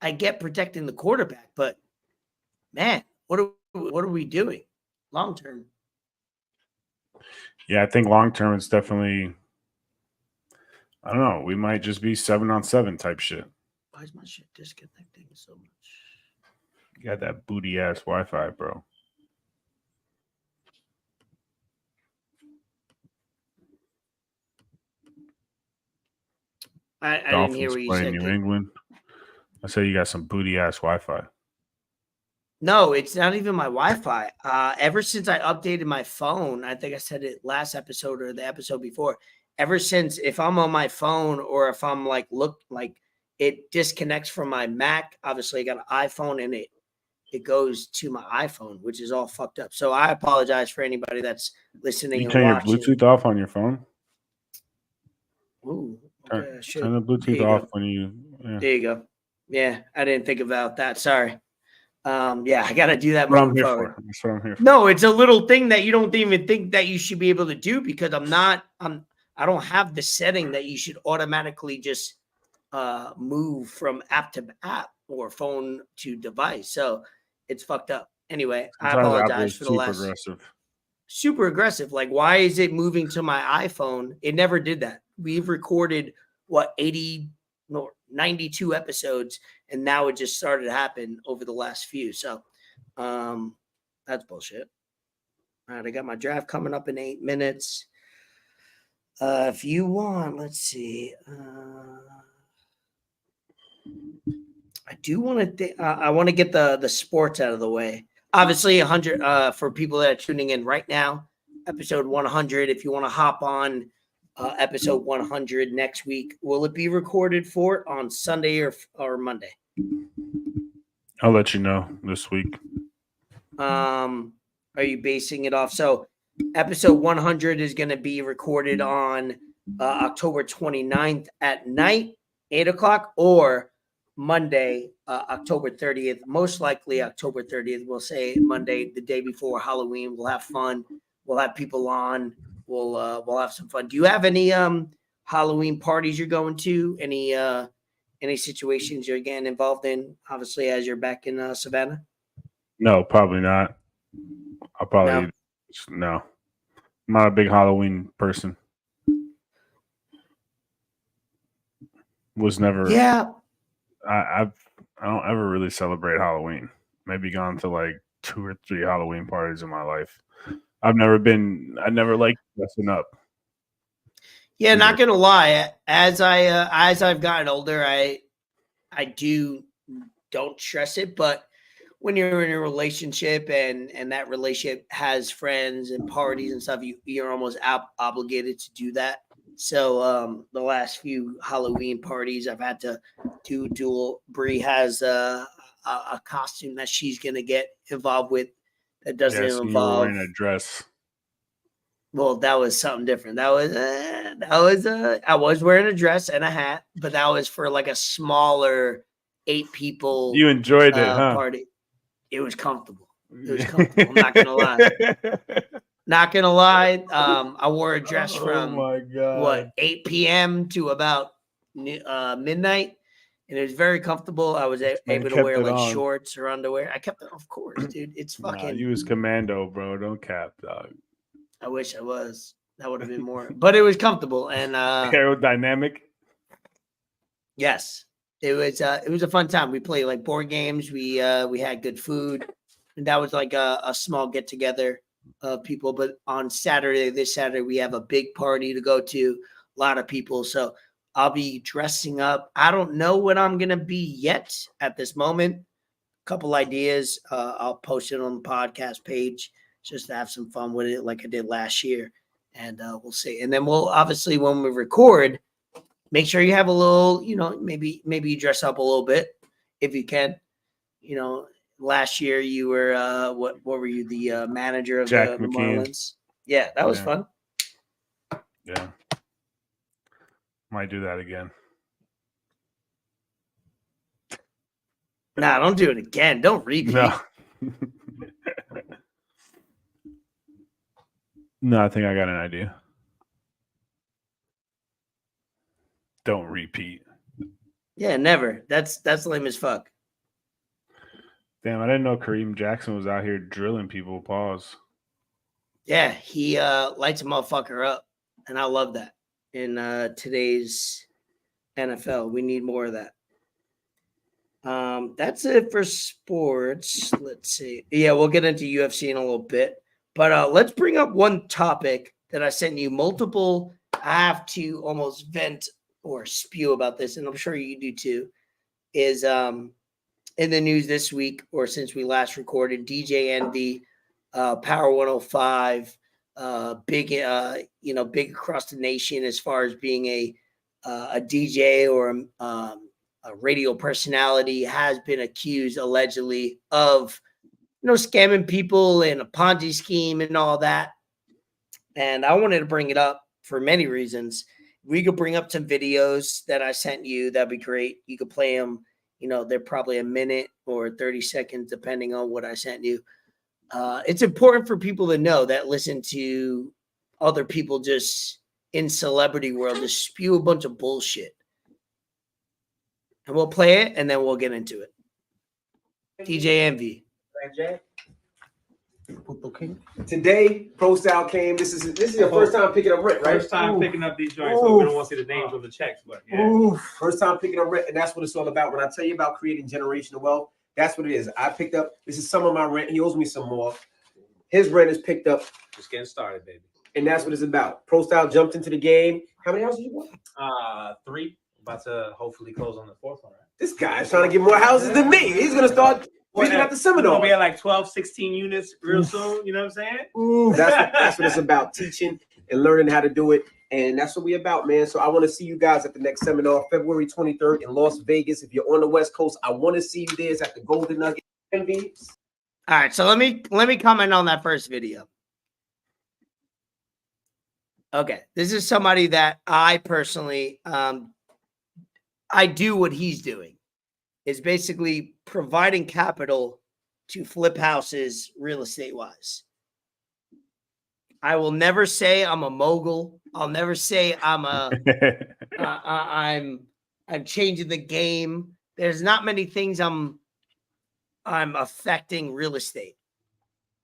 I get protecting the quarterback, but man, what are we doing long term? Yeah, I think long term it's definitely, I don't know, we might just be 7-on-7 type shit. Why is my shit disconnecting so much? You got that booty ass Wi-Fi, bro. I didn't hear what you said. New England. I said you got some booty ass Wi-Fi. No, it's not even my Wi-Fi. Ever since I updated my phone, I think I said it last episode or the episode before. Ever since, if I'm on my phone or if I'm it disconnects from my Mac. Obviously, I got an iPhone, and it goes to my iPhone, which is all fucked up. So I apologize for anybody that's listening You and turn your watching. Bluetooth off on your phone? Ooh, Turn, okay, I should. turn the There Bluetooth you off go. when you. Yeah. There you go. Yeah, I didn't think about that. Sorry. Yeah, I got to do that That's what I'm moving here forward. for. That's what I'm here for. No, it's a little thing that you don't even think that you should be able to do because I don't have the setting that you should automatically just move from app to app or phone to device. So it's fucked up. Anyway, I Sometimes Apple apologize is for the super last aggressive. super aggressive. Like, why is it moving to my iPhone? It never did that. We've recorded what 80 no 92 episodes, and now it just started to happen over the last few. So that's bullshit. All right, I got my draft coming up in 8 minutes. If you want, let's see. I do want to. I want to get the sports out of the way. Obviously, 100 for people that are tuning in right now. Episode 100. If you want to hop on episode 100 next week, will it be recorded for on Sunday or Monday? I'll let you know this week. Are you basing it off? So episode 100 is going to be recorded on October 29th at night, 8 o'clock, or Monday, October 30th. Most likely October 30th. We'll say Monday, the day before Halloween. We'll have fun. We'll have people on. We'll have some fun. Do you have any Halloween parties you're going to? Any situations you're getting involved in? Obviously, as you're back in Savannah. No, probably not. I'll probably no. I'm not a big Halloween person. Was never. Yeah. I don't ever really celebrate Halloween. Maybe gone to like 2 or 3 Halloween parties in my life. I never liked dressing up. Yeah, either. not gonna lie. As I've gotten older, I don't stress it, but when you're in a relationship and that relationship has friends and parties and stuff, you're almost obligated to do that. So the last few Halloween parties I've had to do dual. Bree has a costume that she's gonna get involved with that doesn't Yeah, so you were involve. wearing a dress. Well, that was something different. I was wearing a dress and a hat, but that was for like a smaller 8 people. You enjoyed it, huh? Party. It was comfortable. It was comfortable. I'm not gonna lie. Not gonna lie. I wore a dress from my God. what 8 p.m. to about midnight, and it was very comfortable. I was able to wear like shorts or underwear. I kept it, of course, dude. It's fucking. Nah, you was commando, bro. Don't cap, dog. I wish I was. That would have been more, but it was comfortable and aerodynamic. Yes, it was a fun time. We played like board games. We had good food, and that was like a small get together of people. But on this Saturday, we have a big party to go to. A lot of people, so I'll be dressing up. I don't know what I'm gonna be yet at this moment. A couple ideas. I'll post it on the podcast page just to have some fun with it, like I did last year, and we'll see. And then we'll obviously when we record. Make sure you have a little, maybe you dress up a little bit if you can. Last year you were what were you, the manager of Jack the McKeon. Marlins? Yeah, that was fun. Yeah, might do that again. Nah, don't do it again. Don't repeat. No. No, I think I got an idea. Don't repeat. Yeah, never. That's lame as fuck. Damn, I didn't know Kareem Jackson was out here drilling people. Pause. Yeah, he lights a motherfucker up, and I love that. In today's NFL, we need more of that. That's it for sports. Let's see. Yeah, we'll get into UFC in a little bit, but let's bring up one topic that I sent you multiple. I have to almost vent or spew about this, and I'm sure you do too. Is in the news this week or since we last recorded, DJ Envy, Power 105, big big across the nation as far as being a DJ or a radio personality, has been accused allegedly of, scamming people in a Ponzi scheme and all that. And I wanted to bring it up for many reasons. We could bring up some videos that I sent you. That'd be great. You could play them. They're probably a minute or 30 seconds, depending on what I sent you. It's important for people to know that listen to other people just in celebrity world just spew a bunch of bullshit. And we'll play it, and then we'll get into it. DJ Envy. Today, Pro Style came. This is your first time picking up rent, right? First time picking up these joints, so we don't want to see the names of the checks, but yeah. First time picking up rent, and that's what it's all about. When I tell you about creating generational wealth, that's what it is. I picked up, this is some of my rent. He owes me some more. His rent is picked up. Just getting started, baby. And that's what it's about. Pro Style jumped into the game. How many houses you want? 3. About to hopefully close on the 4th one, right? This guy's trying to get more houses than me. He's going to start picking up the seminar. We at like 12, 16 units real soon. You know what I'm saying? That's what it's about, teaching and learning how to do it. And that's what we're about, man. So I want to see you guys at the next seminar, February 23rd in Las Vegas. If you're on the West Coast, I want to see you there. It's at the Golden Nugget. All right, so let me comment on that first video. Okay, this is somebody that I personally I do what he's doing, is basically providing capital to flip houses real estate wise. I will never say I'm a mogul. I'll never say I'm I'm changing the game. There's not many things I'm affecting real estate.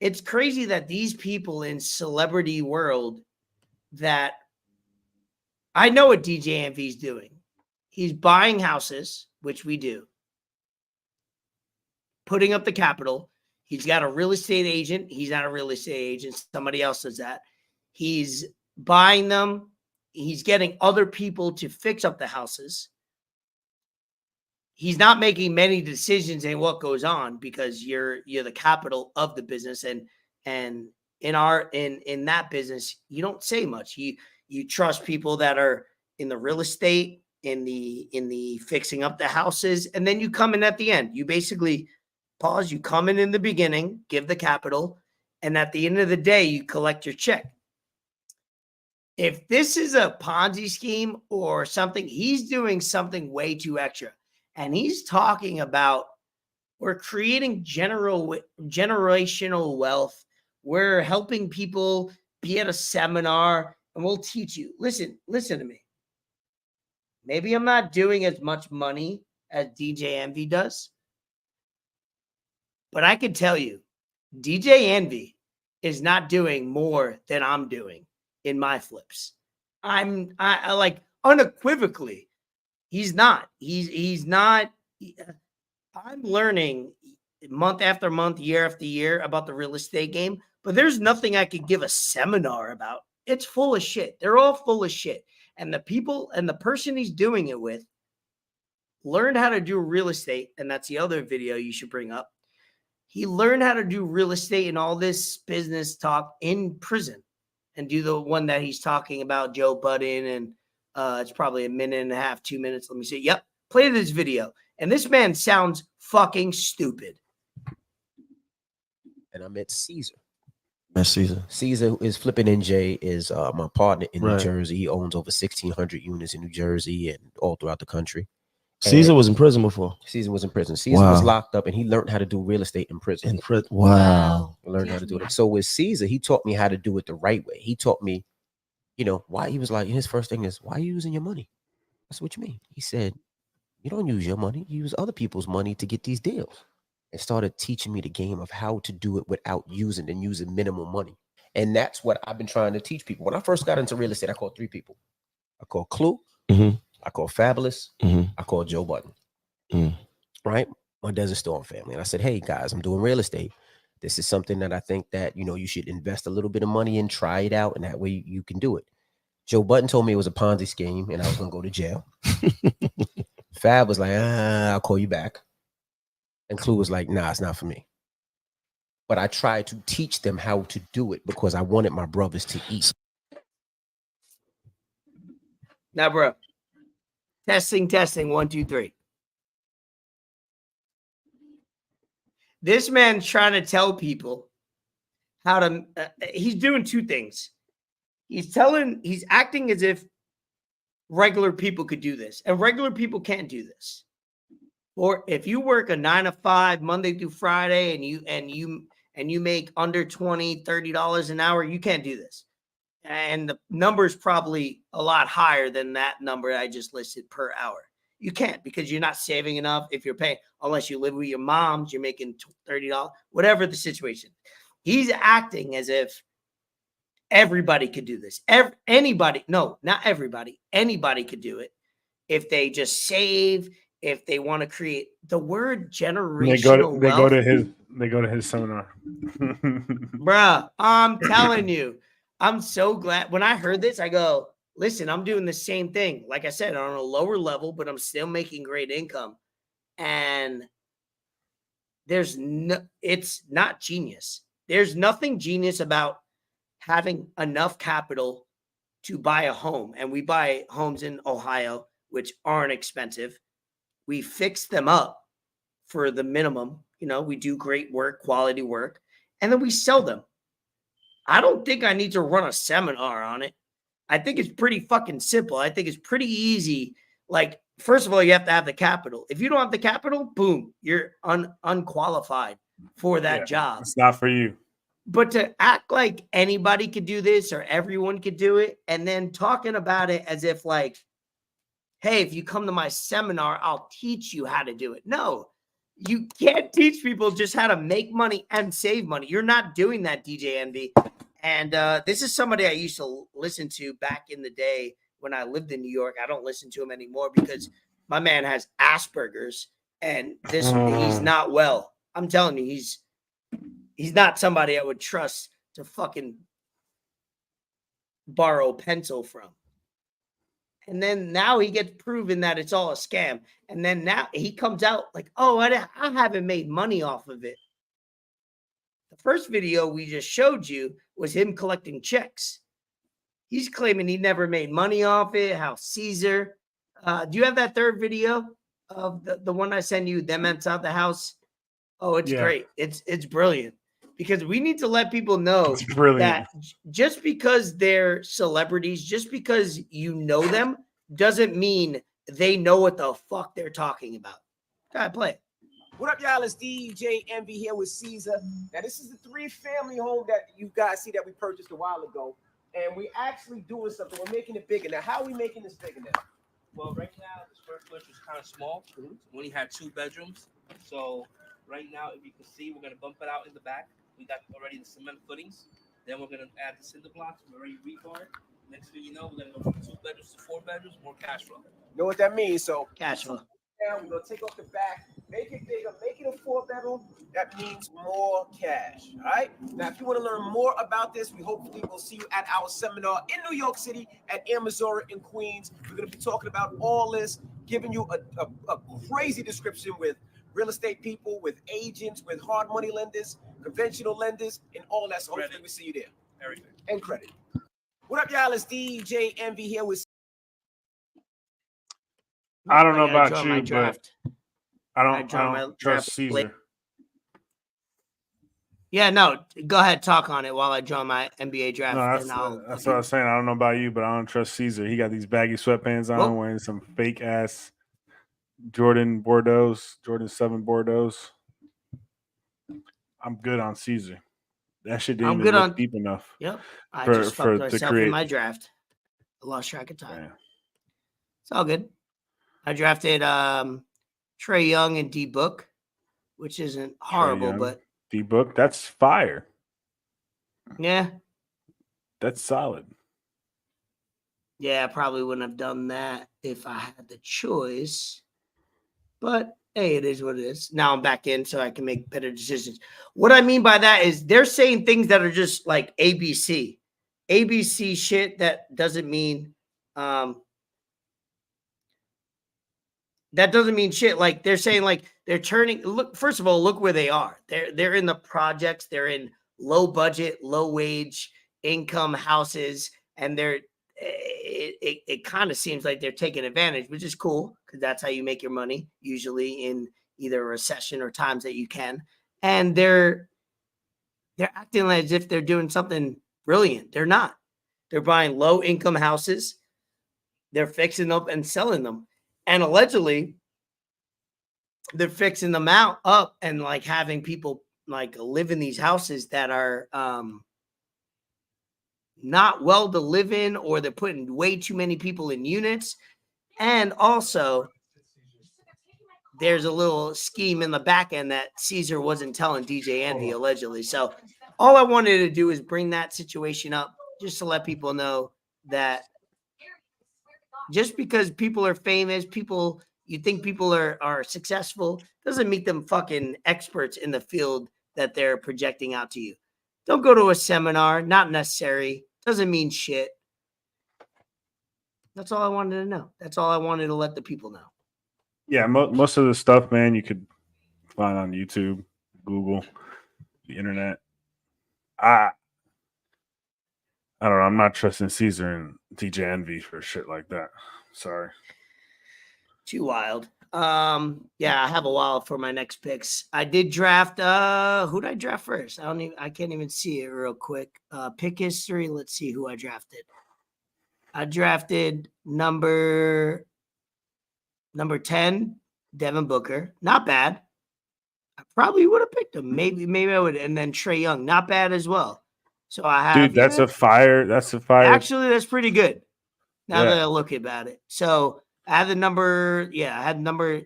It's crazy that these people in celebrity world, that I know what DJ Envy's doing. He's buying houses, which we do, putting up the capital. He's got a real estate agent. He's not a real estate agent. Somebody else does that. He's buying them. He's getting other people to fix up the houses. He's not making many decisions in what goes on because you're the capital of the business. And in that business, you don't say much. You trust people that are in the real estate, in the fixing up the houses, and then you come in at the end. You basically pause, you come in the beginning, give the capital, and at the end of the day, you collect your check. If this is a Ponzi scheme or something, he's doing something way too extra. And he's talking about we're creating generational wealth. We're helping people be at a seminar, and we'll teach you. Listen to me. Maybe I'm not doing as much money as DJ Envy does, but I can tell you, DJ Envy is not doing more than I'm doing in my flips. I like unequivocally, he's not. He's not. I'm learning month after month, year after year about the real estate game, but there's nothing I could give a seminar about. It's full of shit. They're all full of shit. And the people and the person he's doing it with learned how to do real estate. And that's the other video you should bring up. He learned how to do real estate and all this business talk in prison, and do the one that he's talking about, Joe Budden. And it's probably a minute and a half, 2 minutes. Let me see. Yep. Play this video. And this man sounds fucking stupid. And I met Caesar. That's Caesar. Caesar is flipping NJ, is my partner in Right. New Jersey. He owns over 1,600 units in New Jersey and all throughout the country. Caesar And was in prison before. Caesar was in prison. Caesar was locked up, and he learned how to do real estate in prison. Wow. He learned how to do it. So with Caesar, he taught me how to do it the right way. He taught me, why. He was like, his first thing is, why are you using your money? I said, what you mean? He said, you don't use your money. You use other people's money to get these deals. And started teaching me the game of how to do it without using minimum money. And that's what I've been trying to teach people. When I first got into real estate, I called 3 people. I called Clue. Mm-hmm. I called Fabulous. Mm-hmm. I called Joe Budden. Mm. Right? My Desert Storm family. And I said, hey, guys, I'm doing real estate. This is something that I think that, you should invest a little bit of money in, try it out, and that way you can do it. Joe Budden told me it was a Ponzi scheme and I was going to go to jail. Fab was like, I'll call you back. And Clue was like, nah, it's not for me. But I tried to teach them how to do it because I wanted my brothers to eat. Now, bro, testing, 1, 2, 3. This man's trying to tell people how to. He's doing two things. He's acting as if regular people could do this, and regular people can't do this. Or if you work a 9 to 5 Monday through Friday, and you make under $20-$30 an hour, you can't do this. And the number is probably a lot higher than that number I just listed per hour. You can't, because you're not saving enough. If you're paying, unless you live with your moms, you're making $30, whatever the situation. He's acting as if everybody could do this. Anybody, no, not everybody. Anybody could do it if they just save. If they want to create the word generational wealth. They go to his seminar. Bruh, I'm telling you, I'm so glad. When I heard this, I go, listen, I'm doing the same thing. Like I said, on a lower level, but I'm still making great income. And it's not genius. There's nothing genius about having enough capital to buy a home. And we buy homes in Ohio, which aren't expensive. We fix them up for the minimum. We do great work, quality work, and then we sell them. I don't think I need to run a seminar on it. I think it's pretty fucking simple. I think it's pretty easy. Like, first of all, you have to have the capital. If you don't have the capital, boom, you're unqualified for that job. It's not for you. But to act like anybody could do this or everyone could do it, and then talking about it as if like, hey, if you come to my seminar, I'll teach you how to do it. No, you can't teach people just how to make money and save money. You're not doing that, DJ Envy. And this is somebody I used to listen to back in the day when I lived in New York. I don't listen to him anymore because my man has Asperger's, and he's not well. I'm telling you, he's not somebody I would trust to fucking borrow a pencil from. And then now he gets proven that it's all a scam. And then now he comes out like, oh, I haven't made money off of it. The first video we just showed you was him collecting checks. He's claiming he never made money off it. How Caesar. Do you have that third video of the one I sent you, them outside the house? Oh, it's great. It's brilliant. Because we need to let people know that just because they're celebrities, just because you know them, doesn't mean they know what the fuck they're talking about. Go ahead, play it. What up, y'all? It's DJ Envy here with Caesar. Now, this is the 3-family home that you guys see that we purchased a while ago. And we actually doing something. We're making it bigger. Now, how are we making this bigger now? Well, right now, the square footage was kind of small. We only had 2 bedrooms. So right now, if you can see, we're going to bump it out in the back. We got already the cement footings. Then we're going to add the cinder blocks. We're already rebar. Next thing you know, we're going to go from 2 bedrooms to 4 bedrooms, more cash flow. You know what that means? So cash flow. Now we're going to take off the back, make it bigger, make it a 4-bedroom. That means more cash. All right? Now, if you want to learn more about this, we hopefully will see you at our seminar in New York City at Amazon in Queens. We're going to be talking about all this, giving you a crazy description with real estate people, with agents, with hard money lenders, conventional lenders, and all that. So hopefully we see you there. Everything. And credit. What up, y'all? It's DJ Envy here with. I don't know about you, but I don't trust Caesar. Yeah, no, go ahead, talk on it while I draw my NBA draft. No, that's what I was saying. I don't know about you, but I don't trust Caesar. He got these baggy sweatpants on, wearing some fake ass Jordan 7 Bordeaux. I'm good on Caesar. That shit didn't even look deep enough. Yep. I just fucked myself in my draft. I lost track of time. Yeah. It's all good. I drafted Trae Young and D Book, which isn't horrible, but D Book, that's fire. Yeah. That's solid. Yeah, I probably wouldn't have done that if I had the choice. But hey, it is what it is. Now I'm back in so I can make better decisions. What I mean by that is they're saying things that are just like ABC. ABC shit that doesn't mean shit. Like they're saying like they're turning look, first of all, look where they are. They're in the projects, they're in low budget, low wage income houses, and it kind of seems like they're taking advantage, which is cool because that's how you make your money usually in either a recession or times that you can. and they're acting as if they're doing something brilliant. They're not. They're buying low income houses. They're fixing them and selling them. And allegedly, they're fixing them up and like having people like live in these houses that are not well to live in, or they're putting way too many people in units. And also, there's a little scheme in the back end that Caesar wasn't telling DJ Envy, allegedly. So all I wanted to do is bring that situation up just to let people know that just because people are famous, you think people are successful, doesn't make them fucking experts in the field that they're projecting out to you. Don't go to a seminar, not necessary. Doesn't mean shit. That's all I wanted to know. That's all I wanted to let the people know. Yeah, most of the stuff, man, you could find on YouTube, Google, the internet. I don't know. I'm not trusting Caesar and DJ Envy for shit like that. Sorry. Too wild. Yeah, I have a while for my next picks. I did draft. Who did I draft first? I can't even see it real quick. Pick history. Let's see who I drafted. I drafted number 10, Devin Booker. Not bad. I probably would have picked him. Maybe I would. And then Trae Young. Not bad as well. So I have. Dude, that's a fire. That's a fire. Actually, that's pretty good. Now Yeah. that I look about it. So I had the number. Yeah, I had number.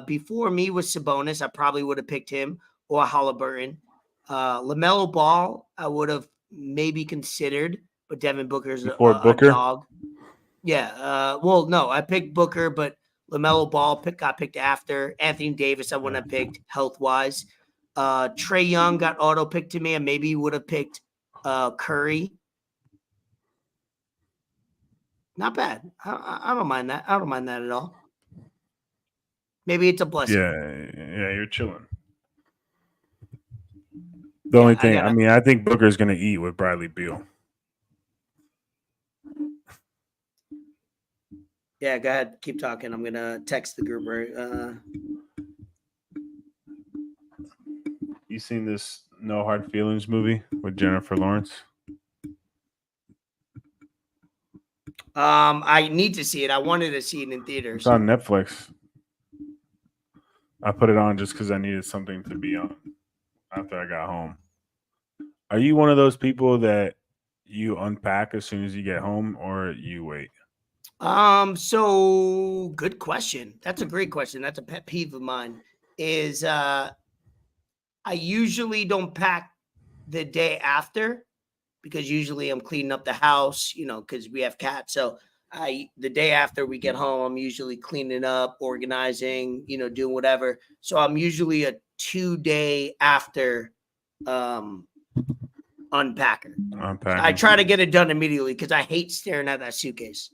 Before me was Sabonis. I probably would have picked him or Halliburton. LaMelo Ball, I would have maybe considered, but Devin Booker's Before a Booker? dog. Yeah. Well, no, I picked Booker, but LaMelo Ball got picked after. Anthony Davis, I wouldn't have picked health-wise. Trae Young got auto-picked to me. I maybe would have picked Curry. Not bad. I don't mind that. I don't mind that at all. Maybe it's a blessing. Yeah, you're chilling. The only thing, I think Booker's going to eat with Bradley Beal. Yeah, go ahead. Keep talking. I'm going to text the group. Right? You seen this No Hard Feelings movie with Jennifer Lawrence? I need to see it. I wanted to see it in theaters. It's on Netflix. I put it on just because I needed something to be on after I got home. Are you one of those people that you unpack as soon as you get home, or you wait? So good question. That's a great question. That's a pet peeve of mine. Is I usually don't pack the day after because usually I'm cleaning up the house, because we have cats. So the day after we get home, I'm usually cleaning up, organizing, doing whatever. So I'm usually a 2-day after unpacker. I try to get it done immediately because I hate staring at that suitcase.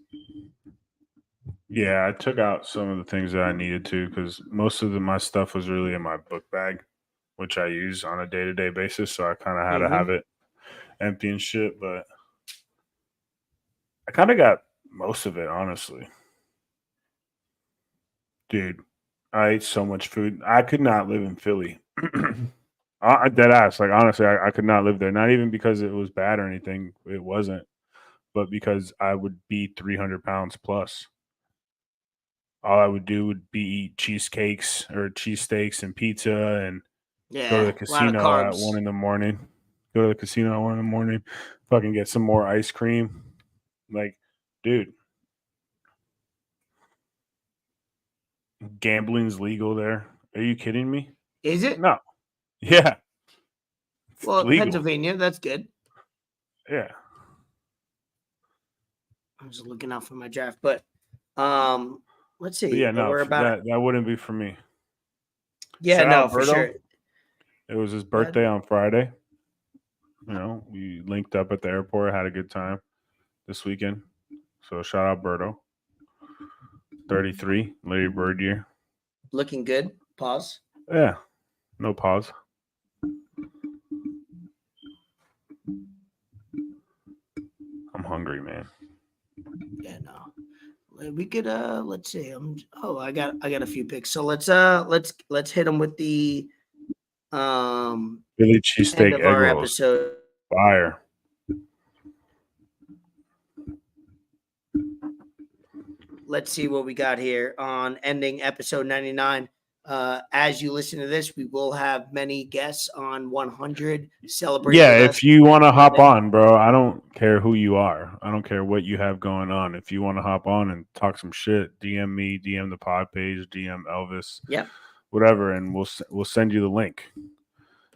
Yeah, I took out some of the things that I needed to because most of my stuff was really in my book bag, which I use on a day-to-day basis. So I kind of had to have it empty and shit, but I kind of got most of it, honestly. Dude, I ate so much food. I could not live in Philly. Dead ass. Like, honestly, I could not live there. Not even because it was bad or anything. It wasn't. But because I would be 300 pounds plus. All I would do would be eat cheesecakes or cheesesteaks and pizza and go to the casino at 1 a.m. Go to the casino at 1 a.m. Fucking get some more ice cream. Like, dude. Gambling's legal there. Are you kidding me? Is it? No. Yeah. Well, legal. Pennsylvania, that's good. Yeah. I'm just looking out for my draft, but let's see. But yeah, no, we're about that wouldn't be for me. Yeah, Shout no, out for Berto. sure. It was his birthday on Friday. We linked up at the airport, had a good time this weekend. So shout out Berto. 33, Larry Bird year. Looking good. Pause. Yeah. No pause. I'm hungry, man. Yeah, no. We could let's see. I got a few picks. So let's hit them with the Philly End cheesesteak of egg our rolls. episode. Fire. Let's see what we got here on ending episode 99. As you listen to this, we will have many guests on 100 celebrating Yeah, with if us. you want to hop Monday. on, bro, I don't care who you are. I don't care what you have going on. If you want to hop on and talk some shit, DM me, DM the pod page, DM Elvis, Yep. whatever, and we'll send you the link.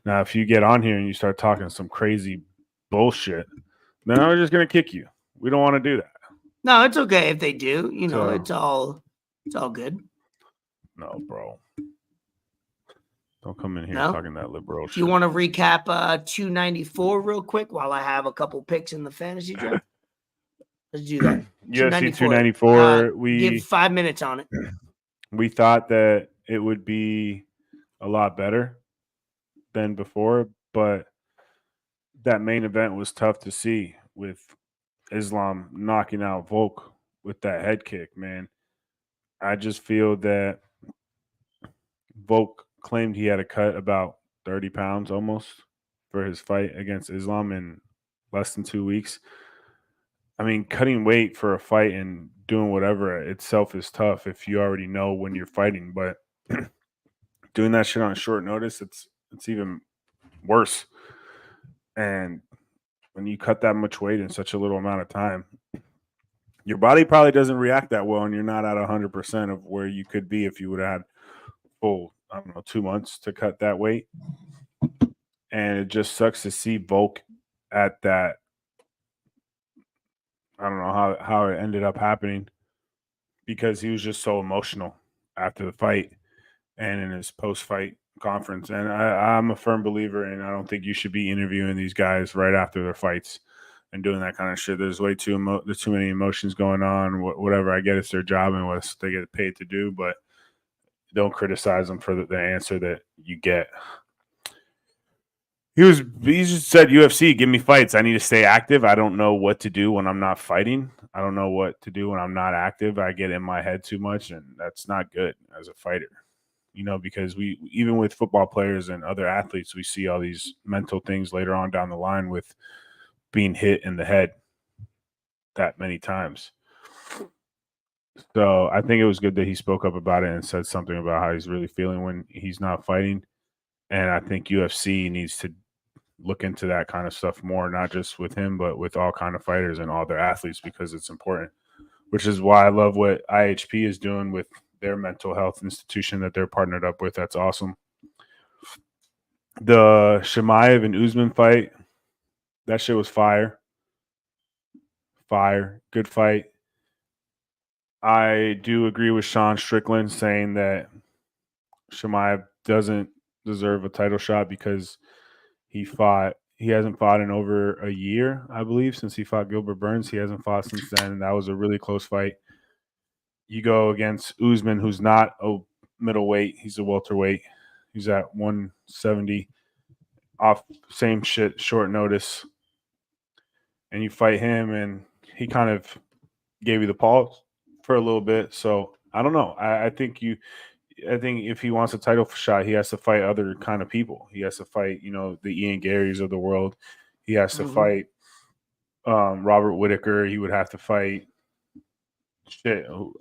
Now, if you get on here and you start talking some crazy bullshit, then I'm just gonna kick you. We don't want to do that. No, it's okay if they do. You know, So- it's all good. No, bro. Don't come in here No? talking that liberal Do shit. you want to recap 294 real quick while I have a couple picks in the fantasy draft? Let's do that. UFC 294. Give 5 minutes on it. We thought that it would be a lot better than before, but that main event was tough to see with Islam knocking out Volk with that head kick, man. I just feel that Volk claimed he had to cut about 30 pounds almost for his fight against Islam in less than 2 weeks. I mean, cutting weight for a fight and doing whatever itself is tough if you already know when you're fighting, but doing that shit on short notice, it's even worse. And when you cut that much weight in such a little amount of time, your body probably doesn't react that well, and you're not at 100% of where you could be if you would have had full, 2 months to cut that weight. And it just sucks to see Volk at that. I don't know how it ended up happening because he was just so emotional after the fight and in his post-fight conference. And I'm a firm believer in I don't think you should be interviewing these guys right after their fights and doing that kind of shit. There's way too there's too many emotions going on. Whatever, I get it's their job and what they get paid to do, but don't criticize them for the answer that you get. He just said, UFC, give me fights. I need to stay active. I don't know what to do when I'm not fighting. I don't know what to do when I'm not active. I get in my head too much, and that's not good as a fighter. Because we, even with football players and other athletes, we see all these mental things later on down the line with being hit in the head that many times. So I think it was good that he spoke up about it and said something about how he's really feeling when he's not fighting. And I think UFC needs to look into that kind of stuff more, not just with him, but with all kind of fighters and all their athletes, because it's important, which is why I love what IHP is doing with their mental health institution that they're partnered up with. That's awesome. The Chimaev and Usman fight, that shit was fire. Fire. Good fight. I do agree with Sean Strickland saying that Chimaev doesn't deserve a title shot because he hasn't fought in over a year, I believe, since he fought Gilbert Burns. He hasn't fought since then, and that was a really close fight. You go against Usman, who's not a middleweight. He's a welterweight. He's at 170 off same shit, short notice. And you fight him, and he kind of gave you the pause for a little bit. So I don't know. I think if he wants a title shot, he has to fight other kind of people. He has to fight, the Ian Garys of the world. He has to fight Robert Whittaker. He would have to fight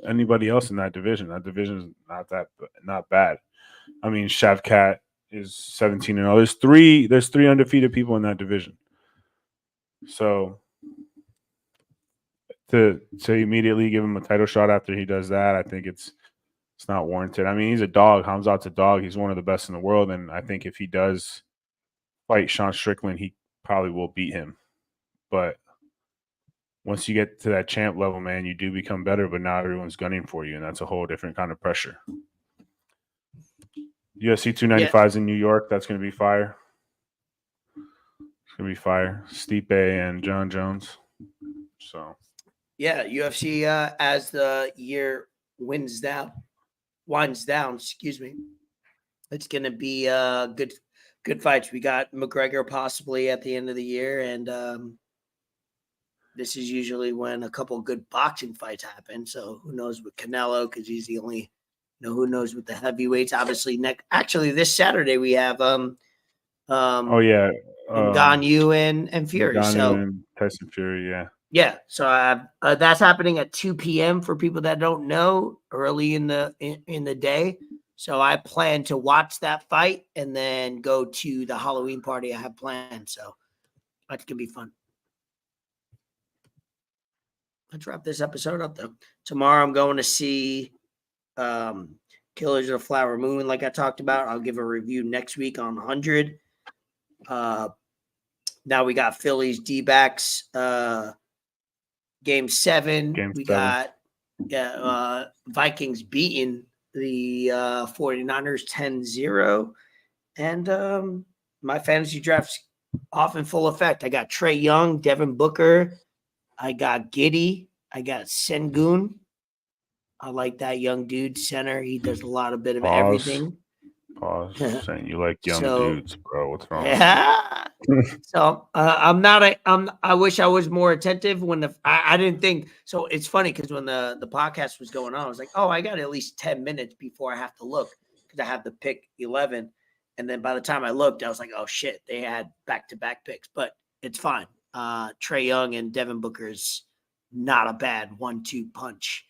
anybody else in that division. That division is not bad. I mean, Shavkat is 17-0. There's three undefeated people in that division. So to immediately give him a title shot after he does that, I think it's not warranted. I mean, he's a dog. Hamzat's a dog. He's one of the best in the world, and I think if he does fight Sean Strickland, he probably will beat him. But once you get to that champ level, man, you do become better, but now everyone's gunning for you, and that's a whole different kind of pressure. UFC 295 is in New York. That's going to be fire. It's going to be fire. Stipe and John Jones. So, yeah, UFC as the year winds down, excuse me. It's going to be good fights. We got McGregor possibly at the end of the year, and this is usually when a couple good boxing fights happen. So who knows with Canelo, because he's the only who knows with the heavyweights. Obviously, actually this Saturday we have Oh yeah, Ngannou and Fury. Ngannou So and Tyson Fury. Yeah. yeah, so that's happening at 2 p.m. for people that don't know, early in the day. So I plan to watch that fight and then go to the Halloween party I have planned. So that can be fun. Let's wrap this episode up though. Tomorrow I'm going to see Killers of the Flower Moon, like I talked about. I'll give a review next week on 100. Now we got Phillies D-backs game 7. Got Vikings beating the 49ers 10-0. And my fantasy draft's off in full effect. I got Trey Young, Devin Booker. I got Giddy. I got Sengun. I like that young dude center. He does a lot of bit of everything. Pause. Saying you like young dudes, bro. What's wrong? Yeah. So I wish I was more attentive when I didn't think. So it's funny because when the podcast was going on, I was like, oh, I got at least 10 minutes before I have to look because I have to pick 11. And then by the time I looked, I was like, oh shit, they had back-to-back picks, but it's fine. Trey Young and Devin Booker's not a bad 1-2 punch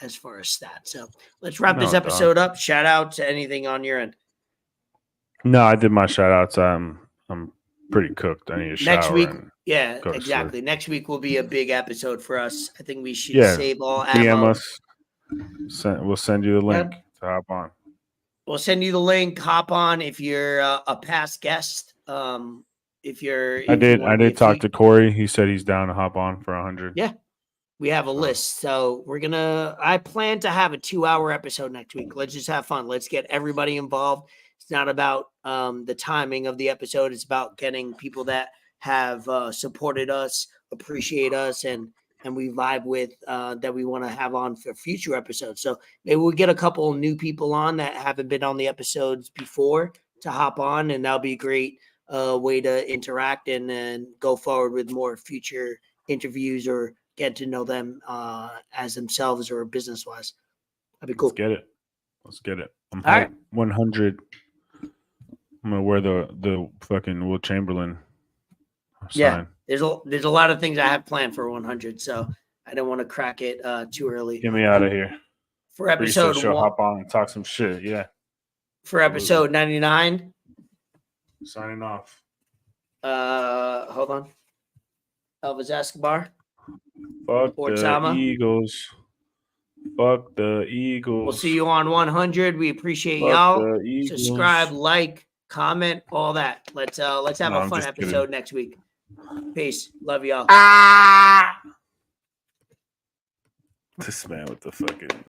as far as stats. So let's wrap this episode up. Shout out to anything on your end. No, I did my shout outs. I'm pretty cooked. I need a shower. Next week, yeah, exactly. Next week will be a big episode for us. I think we should save all DM ammo. us. We'll send you the link to hop on. We'll send you the link. Hop on if you're a past guest. I did talk to Corey. He said he's down to hop on for 100. Yeah. We have a list. So I plan to have a 2-hour episode next week. Let's just have fun. Let's get everybody involved. It's not about the timing of the episode. It's about getting people that have supported us, appreciate us, and we vibe with that we want to have on for future episodes. So maybe we'll get a couple new people on that haven't been on the episodes before to hop on, and that'll be a great way to interact and then go forward with more future interviews or get to know them as themselves or business-wise. That'd be cool. Let's get it. I'm hyped. 100. I'm gonna wear the fucking Will Chamberlain sign. Yeah, there's a lot of things I have planned for 100, so I don't want to crack it too early. Get me out of here. For episode show, hop on and talk some shit. Yeah. For episode 99. Signing off. Hold on. Elvis Escobar. Fuck the Eagles. Fuck the Eagles. We'll see you on 100. We appreciate y'all. Subscribe, like, comment, all that. Let's have a fun episode next week. Peace. Love y'all. This man with the fucking